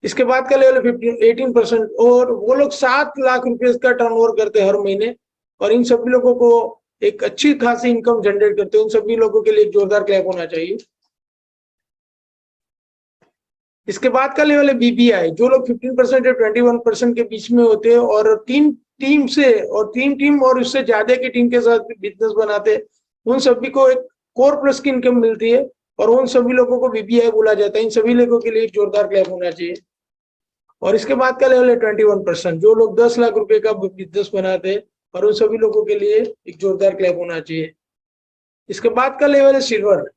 इसके बाद का लेवल है 18%, और वो लोग 7 लाख रुपए का टर्नओवर करते हैं हर महीने, और इन सभी लोगों को एक अच्छी खासी इनकम जनरेट करते हैं। उन सभी लोगों के लिए एक जोरदार क्लैप होना चाहिए। इसके बाद का लेवल है BPI, जो लोग 15% या 21% के बीच में होते हैं और 3 टीम और उससे ज्यादा की टीम के साथ बिजनेस बनाते हैं, उन सभी को एक कोर प्लस की इनकम मिलती है, और उन सभी लोगों को BPI बोला जाता है। इन सभी लोगों के लिए एक जोरदार क्लैप होना चाहिए। और इसके बाद का लेवल है 21%, जो लोग 10 लाख रुपए का बिजनेस बनाते हैं, और उन सभी लोगों के लिए एक जोरदार क्लैप होना चाहिए। इसके बाद का लेवल है सिल्वर।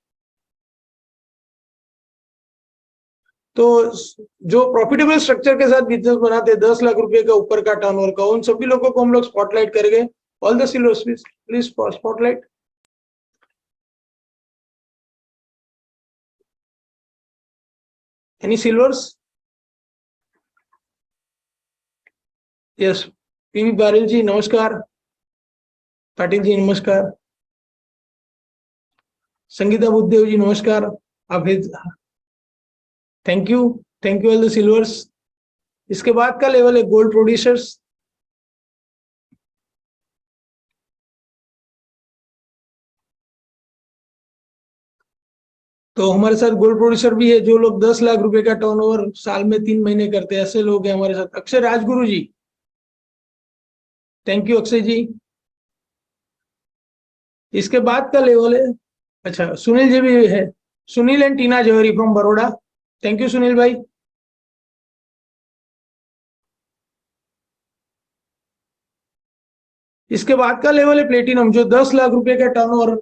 तो जो प्रॉफिटेबल स्ट्रक्चर के साथ बिजनेस बनाते हैं 10 लाख रुपए का ऊपर का टर्नओवर का, उन सभी लोगों को हम लोग स्पॉटलाइट करेंगे। All the silvers please spotlight. Any silvers? Yes, PV बारिल जी नमस्कार, पाटिल जी नमस्कार, संगीता बुद्धदेव जी नमस्कार, आप thank you all the silvers. इसके बाद का लेवल है गोल्ड प्रोड्यूसर्स। तो हमारे साथ गोल्ड प्रोड्यूसर भी है, जो लोग 10 लाख रुपए का टर्नओवर साल में 3 महीने करते हैं, ऐसे लोग हैं हमारे साथ। अक्षय राजगुरु जी, थैंक यू अक्षय जी। इसके बाद का लेवल है, अच्छा सुनील जी भी है, Sunil and Tina Johari from Baroda, thank you Sunil भाई। इसके बाद का लेवल है प्लेटिनम, जो 10 लाख रुपए का टर्नओवर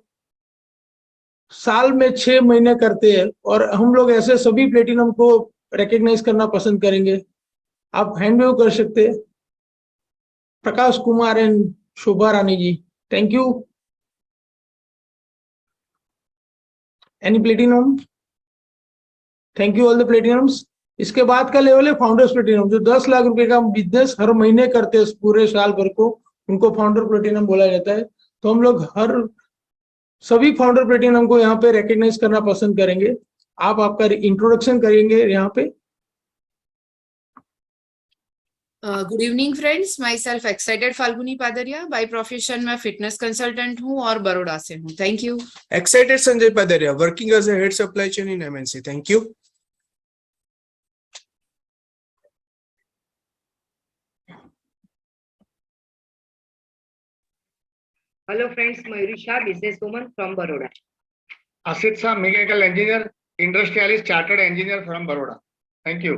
साल में 6 महीने करते हैं, और हम लोग ऐसे सभी प्लेटिनम को रिकॉग्नाइज करना पसंद करेंगे। आप हैंड वेव कर सकते हैं। Prakash Kumar and Shobha Rani ji, thank you. Any platinum? Thank you all the platinums. इसके बाद का लेवल है फाउंडर्स प्लेटिनम, जो 10 लाख रुपए का बिजनेस हर महीने करते हैं पूरे साल भर को, उनको फाउंडर प्लेटिनम बोला जाता है। तो हम लोग सभी फाउंडर प्लेटिनम को यहाँ पे रिकॉग्नाइज करना पसंद करेंगे। आप आपका इंट्रोडक्शन करेंगे यहाँ पे। Good evening friends, my self excited Falguni Padaria, by profession मैं फिटनेस कंसल्टेंट हूँ और बड़ौदा से हूँ। Thank you. Excited Sanjay Padaria, working as a head supply chain in MNC। Thank you. Hello friends, Mayuri Shah, businesswoman from Baroda. Asit Shah, mechanical engineer, industrialist, chartered engineer from Baroda. Thank you.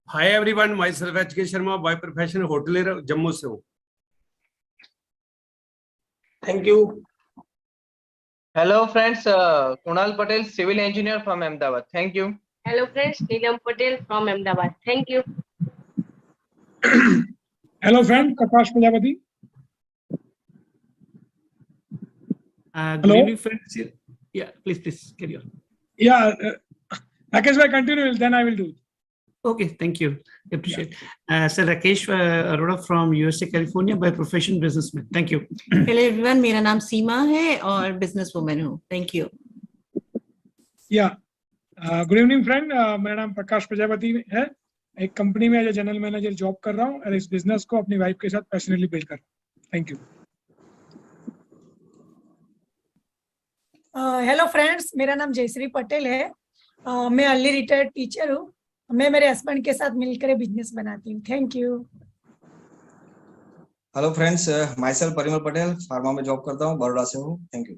Hi everyone, myself HK Sharma, by profession hotelier, Jammu से हूँ। Thank you. Hello friends, Kunal Patel, civil engineer from Ahmedabad. Thank you. Hello friends, Neelam Patel from Ahmedabad. Thank you. Hello friend, Prakash Prajapati. Good evening friends. Yeah, please carry on. Yeah, Rakesh bhai, continue, then I will do. Okay, thank you. Appreciate. Sir Rakesh Arora from USA, California, by profession businessman. Thank you. Hello everyone, मेरा नाम सीमा है और business woman हूँ। Thank you. Yeah, good evening friend. मेरा नाम प्रकाश प्रजापति है। एक company में एज जनरल मैनेजर जॉब कर रहा हूँ और इस बिजनेस को अपनी वाइफ के साथ पैशनेटली बिल्ड कर रहा हूँ। Thank you. हेलो फ्रेंड्स, मेरा नाम जयश्री पटेल है। मैं अर्ली रिटायर्ड टीचर हूँ। मैं मेरे हस्बैंड के साथ मिलकर बिजनेस बनाती हूँ। Thank you. Hello friends, my self Parimal Patel, pharma में जॉब करता हूँ, बड़ौदा से हूँ। Thank you.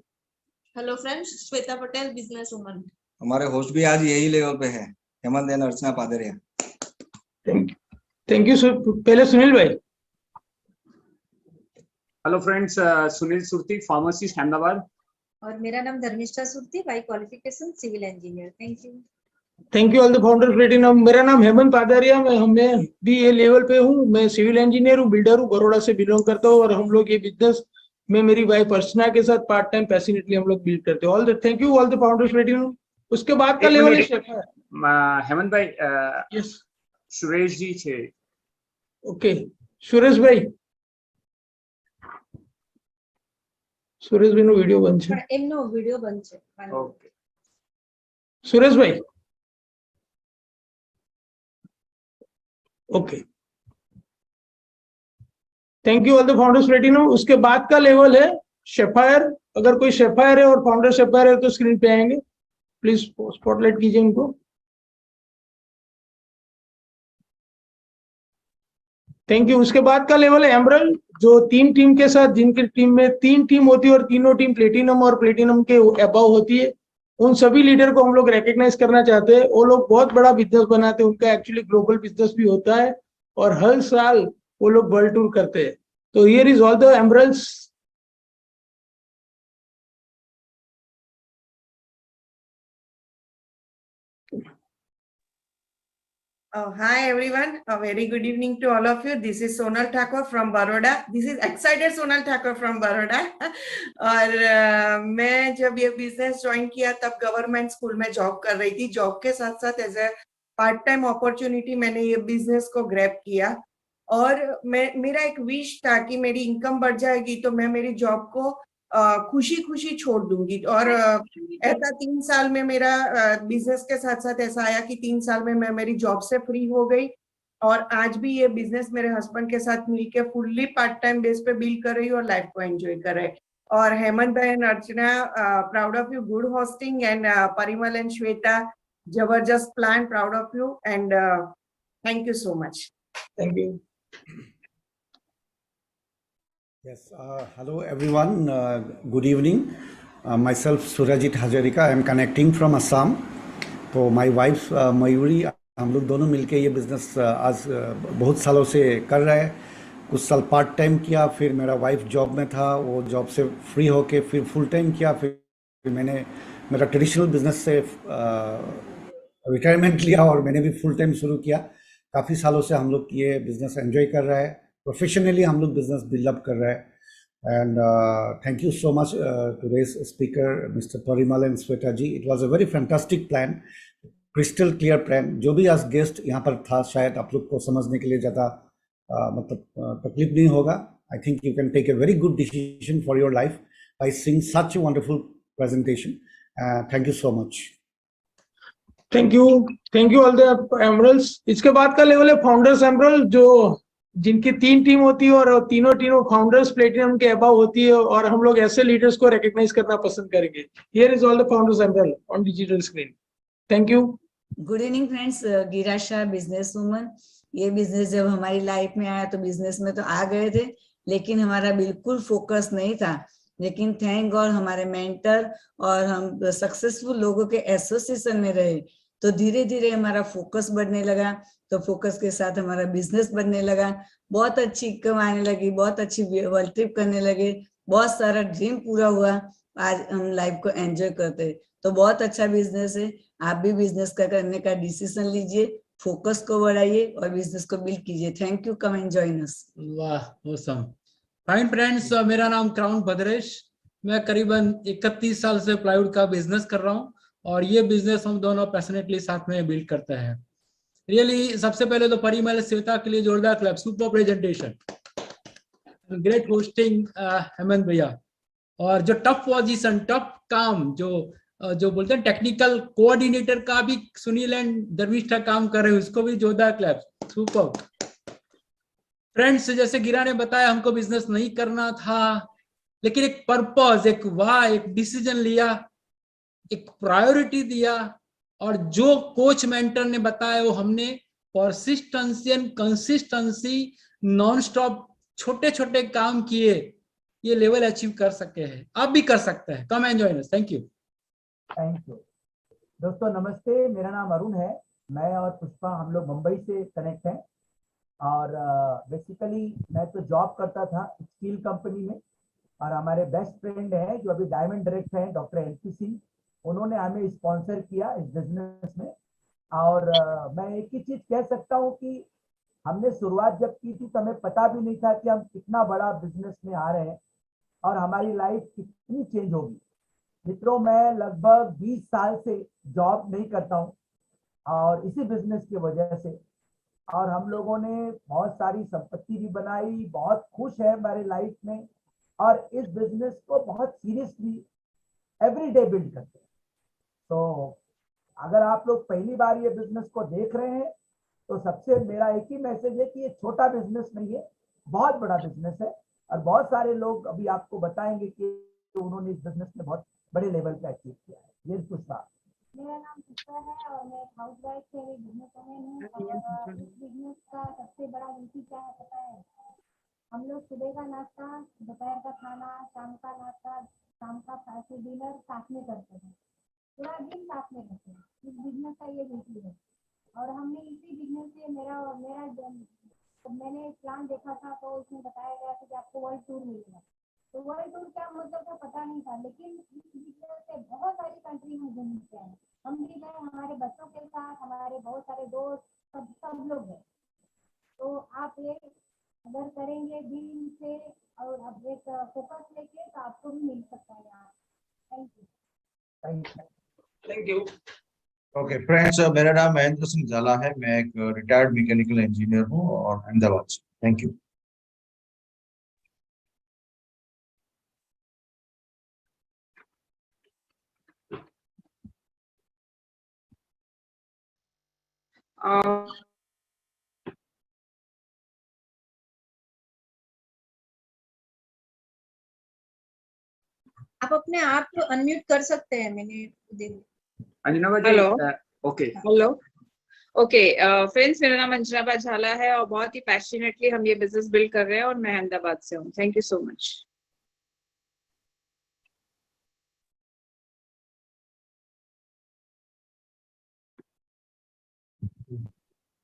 Hello friends, Shweta Patel, business woman. हमारे होस्ट भी आज यही लेवल पे है, Hemant and Archana Padaria. Thank you sir. पहले Sunil bhai. Hello friends, Sunil Surti, pharmacist Ahmedabad. और मेरा नाम Dharmishtha Surti, by qualification civil engineer. Thank you all the founders platinum. मेरा नाम हेमंत पादारिया, मैं भी ये लेवल पे हूँ। मैं सिविल इंजीनियर हूँ, बिल्डर हूँ, बड़ौदा से बिलोंग करता हूँ। और हम लोग ये बिजनेस में मेरी वाइफ अर्चना के साथ पार्ट टाइम पैशनेटली हम लोग बिल्ड करते हैं। All the thank you all the founders platinum. उसके बाद का एक लेवल मिनट, है हेमंत भाई, यस सुरेश जी छे। ओके सुरेश भाई, સુરેશ ભાઈ નો વિડિયો બંધ છે। એમનો વિડિયો બંધ છે। ઓકે સુરેશ ભાઈ okay thank you all the founders platinum. उसके बाद का लेवल है शेफायर। अगर कोई शेफायर है और फाउंडर शेफायर है तो स्क्रीन पे आएंगे, प्लीज स्पॉटलाइट कीजिए उनको। Thank you. उसके बाद का लेवल है एमरल्ड, जो 3 टीम के साथ, जिनकी टीम में 3 टीम होती है और तीनों टीम प्लेटिनम और प्लेटिनम के अबव होती है, उन सभी लीडर को हम लोग रिकॉग्नाइज करना चाहते हैं। वो लोग बहुत बड़ा बिजनेस बनाते हैं, उनका एक्चुअली ग्लोबल बिजनेस भी होता है और हर साल वो लोग वर्ल्ड टूर करते हैं। तो here is all the emeralds. Hi everyone, a very good evening to all of you. This is Sonal Thakur from Baroda. This is excited Sonal Thakur from Baroda. और मैं जब ये बिजनेस ज्वाइन किया तब government school में job कर रही थी। जॉब के साथ साथ as a part time opportunity मैंने ये बिजनेस को ग्रैब किया और मेरा एक विश था कि मेरी इनकम बढ़ जाएगी तो मैं मेरी जॉब को खुशी खुशी छोड़ दूंगी। और ऐसा 3 साल में मेरा बिजनेस के साथ साथ ऐसा आया कि 3 साल में मैं मेरी जॉब से फ्री हो गई और आज भी ये बिजनेस मेरे हस्बैंड के साथ मिलके फुल्ली पार्ट टाइम बेस पे बिल्ड कर रही हूँ और लाइफ को एंजॉय कर रहे। और Hemant bhai and Archana, proud of you, good hosting, and Parimal and Shweta, जबरदस्त plan, proud of you, and thank you so much. Thank you. Yes, hello everyone, good evening. Myself Surajit Hazarika, I am connecting from Assam. तो my wife Mayuri, हम लोग दोनों मिलके ये business आज बहुत सालों से कर रहे हैं। कुछ साल पार्ट टाइम किया, फिर मेरा वाइफ जॉब में था, वो जॉब से फ्री होके फिर फुल टाइम किया, फिर मैंने मेरा ट्रेडिशनल बिजनेस से रिटायरमेंट लिया और मैंने भी फुल टाइम शुरू किया। काफ़ी सालों से हम लोग ये बिज़नेस एंजॉय कर रहे हैं, प्रोफेशनली हम लोग बिजनेस बिल्डअप कर रहे हैं। And thank you so much today's speaker mister Parimal and Shweta ji. It was a very fantastic plan, crystal clear plan. जो भी आज गेस्ट यहाँ पर था, शायद आप लोग को समझने के लिए ज़्यादा मतलब तकलीफ नहीं होगा। I think you can take a very good decision for your life by seeing such a wonderful presentation. Thank you so much. Thank you all the emeralds. इसके बाद का लेवल है फाउंडर्स एमरल्ड, जो जिनकी 3 टीम होती है और तीनों फाउंडर्स प्लेटिनम के अबव होती है और हम लोग ऐसे लीडर्स को रिकॉग्नाइज करना पसंद करेंगे। Here is all the founders emerald on digital screen. Thank you. Good evening friends, Girasha business woman. ये बिजनेस जब हमारी लाइफ में आया तो बिजनेस में तो आ गए थे, लेकिन हमारा बिल्कुल फोकस नहीं था। लेकिन थैंक गॉड हमारे मेंटर और हम सक्सेसफुल लोगों के एसोसिएशन में रहे तो धीरे धीरे हमारा फोकस बढ़ने लगा। तो फोकस के साथ हमारा बिजनेस बढ़ने लगा, बहुत अच्छी इनकम आने लगी, बहुत अच्छी वर्ल्ड ट्रिप करने लगे, बहुत सारा ड्रीम पूरा हुआ। आज हम लाइफ को एंजॉय करते हैं। तो बहुत अच्छा बिजनेस है। आप भी बिजनेस का करने का डिसीजन लीजिए, फोकस को बढ़ाइए और बिजनेस को बिल्ड कीजिए। Thank you, come and join us. वाह ऑसम। फाइन फ्रेंड्स, मेरा नाम क्राउन भद्रेश, मैं करीबन 31 साल से प्लाईवुड का बिजनेस कर रहा हूँ और ये बिजनेस हम दोनों पैशनेटली साथ में बिल्ड करते हैं। रियली सबसे पहले तो परिमल श्वेता के लिए जोरदार clap, super presentation, great hosting Hemant भैया। और जो टफ पोजीशन, टफ काम, जो बोलते हैं टेक्निकल कोऑर्डिनेटर का भी सुनील एंड धर्मिष्ठा काम कर रहे हैं, उसको भी जोरदार क्लैप, सुपर। फ्रेंड्स, जैसे गिरा ने बताया हमको बिजनेस नहीं करना था, लेकिन एक पर्पस, एक वाई, एक डिसीजन लिया, एक प्रायोरिटी दिया और जो कोच मेंटर ने बताया वो हमने persistency and consistency, non stop छोटे छोटे काम किए, ये लेवल अचीव कर सके हैं। आप भी कर सकते हैं। Come and join us. Thank you. Thank you दोस्तों, नमस्ते। मेरा नाम अरुण है, मैं और पुष्पा हम लोग मुंबई से कनेक्ट हैं। और बेसिकली मैं तो जॉब करता था स्टील कंपनी में, और हमारे बेस्ट फ्रेंड है जो अभी डायमंड डायरेक्ट है डॉक्टर एलपी सिंह, उन्होंने हमें स्पॉन्सर किया इस बिजनेस में। और मैं एक ही चीज कह सकता हूँ कि हमने शुरुआत जब की थी तो हमें पता भी नहीं था कि हम कितना बड़ा बिजनेस में आ रहे हैं और हमारी लाइफ कितनी चेंज होगी। मित्रों, मैं लगभग 20 साल से जॉब नहीं करता हूँ और इसी बिजनेस की वजह से, और हम लोगों ने बहुत सारी संपत्ति भी बनाई, बहुत खुश है हमारे लाइफ में, और इस बिजनेस को बहुत सीरियसली एवरी डे बिल्ड करते हैं। तो अगर आप लोग पहली बार ये बिजनेस को देख रहे हैं तो सबसे मेरा एक ही मैसेज है कि ये छोटा बिजनेस नहीं है, बहुत बड़ा बिजनेस है, और बहुत सारे लोग अभी आपको बताएंगे कि उन्होंने इस बिजनेस में बहुत बड़े लेवल पे अचीव किया है। ये कुछ था। मेरा नाम पुष्पा है और मैं हाउस वाइफ से बिजनेस वुमेन हूँ। और इस बिजनेस का सबसे बड़ा नीति क्या है पता है? हम लोग सुबह का नाश्ता, दोपहर का खाना, शाम का नाश्ता, शाम का डिनर साथ में करते हैं, पूरा दिन साथ में करते हैं। इस बिजनेस का ये नीति है। और हमने इसी बिजनेस से जब मैंने प्लान देखा था तो उसमें बताया गया था कि आपको वर्ल्ड टूर मिलेगा। तो वर्ल्ड टूर क्या मतलब था पता नहीं था, लेकिन इस बिजनेस से बहुत सारी कंट्री में घूमने के हैं, हम भी गए, हमारे बच्चों के साथ, हमारे बहुत सारे दोस्त, सब लोग हैं। तो आप ये अगर करेंगे दिल से और अब एक फोकस लेके तो आपको भी मिल सकता है यहाँ। Thank you. Thank you. Okay friends, मेरा नाम महेंद्र सिंह झाला है, मैं एक रिटायर्ड मैकेनिकल इंजीनियर हूँ और अहमदाबाद से। Thank you. आप अपने आप को अनम्यूट कर सकते हैं, मैंने Anjana ji. Hello. Okay hello. Okay friends, मेरा नाम अंजना झाला है और बहुत ही पैशनेटली हम ये बिजनेस बिल्ड कर रहे हैं और मैं अहमदाबाद से हूँ। Thank you so much.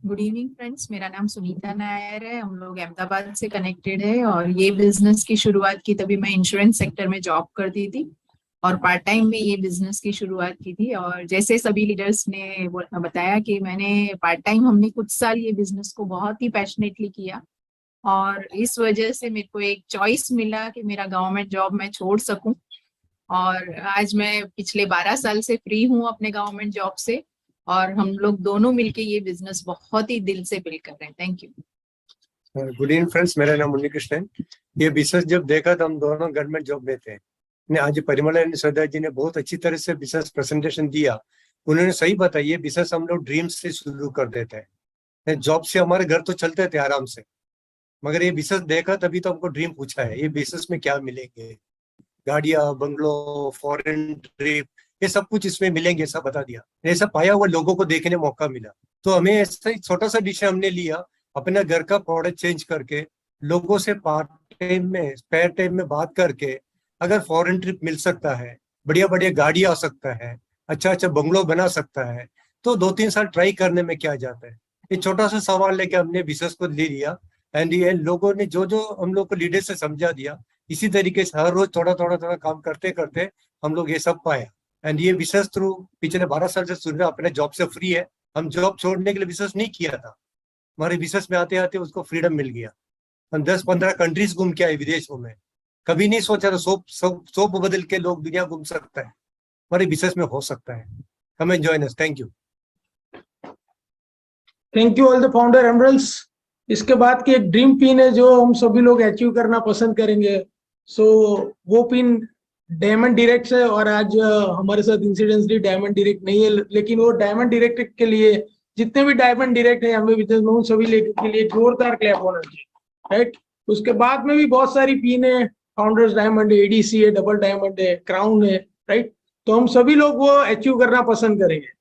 Good evening friends, मेरा नाम सुनीता नायर है। हम लोग अहमदाबाद से कनेक्टेड है और ये बिजनेस की शुरुआत की तभी मैं इंश्योरेंस सेक्टर में जॉब करती थी और पार्ट टाइम में ये बिजनेस की शुरुआत की थी। और जैसे सभी लीडर्स ने बताया कि मैंने पार्ट टाइम हमने कुछ साल ये बिजनेस को बहुत ही पैशनेटली किया और इस वजह से मेरे को एक चॉइस मिला कि मेरा गवर्नमेंट जॉब मैं छोड़ सकूं। और आज मैं पिछले 12 साल से फ्री हूँ अपने गवर्नमेंट जॉब से और हम लोग दोनों मिलके ये बिजनेस बहुत ही दिल से बिल्ड कर रहे हैं। Thank you. Good evening friends, मेरा नाम मुन्नी कृष्णन। ये बिजनेस जब देखा तो हम दोनों गवर्नमेंट जॉब में थे। आज परिमल एंड श्रद्धा जी ने बहुत अच्छी तरह से बिजनेस प्रेजेंटेशन दिया। उन्होंने सही बताया, ये बिजनेस हम लोग ड्रीम से शुरू कर देते हैं। जॉब से हमारे घर तो चलते थे आराम से, मगर ये बिजनेस देखा तभी तो हमको ड्रीम पूछा है ये बिजनेस में क्या मिलेंगे, गाड़ियां, बंगलो, फॉरेन ट्रिप, ये सब कुछ इसमें मिलेंगे, सब बता दिया। ऐसा पाया हुआ लोगों को देखने मौका मिला तो हमें ऐसा ही छोटा सा डिसीजन हमने लिया, अपने घर का प्रोडक्ट चेंज करके लोगों से पार्ट टाइम में, स्पेयर टाइम में बात करके अगर फॉरेन ट्रिप मिल सकता है, बढ़िया बढ़िया गाड़ी आ सकता है, अच्छा अच्छा बंगलो बना सकता है, तो 2-3 साल ट्राई करने में क्या जाता है। ये छोटा सा सवाल लेके हमने बिजनेस को ले लिया एंड ये लोगों ने जो जो हम लोग को लीडर से समझा दिया, इसी तरीके से हर रोज थोड़ा थोड़ा काम करते करते हम लोग ये सब पाया। एंड ये बिजनेस थ्रू पिछले 12 साल से सुन रहे, अपने जॉब से फ्री है। हम जॉब छोड़ने के लिए बिजनेस नहीं किया था, हमारे बिजनेस में आते आते उसको फ्रीडम मिल गया। हम 10-15 कंट्रीज घूम के आए विदेशों में, कभी नहीं सोचा था सोप बदल के लोग दुनिया घूम सकता है, हमारे बिजनेस में हो सकता है। Come and join us. Thank you. Thank you all the founder emeralds. इसके बाद की एक ड्रीम पिन है जो हम सभी लोग अचीव करना पसंद करेंगे। सो वो पिन डायमंड डायरेक्ट है और आज हमारे साथ इंसिडेंटली डायमंड डायरेक्ट नहीं है, लेकिन वो डायमंड डायरेक्ट के लिए जितने भी डायमंड डायरेक्ट है हमें बिजनेस में, उन सभी के लिए जोरदार क्लैप होना चाहिए, राइट। उसके बाद में भी बहुत सारी पिन है, फाउंडर्स डायमंड है, एडीसी है, डबल डायमंड है, क्राउन है, राइट। तो हम सभी लोग वो अचीव करना पसंद करेंगे।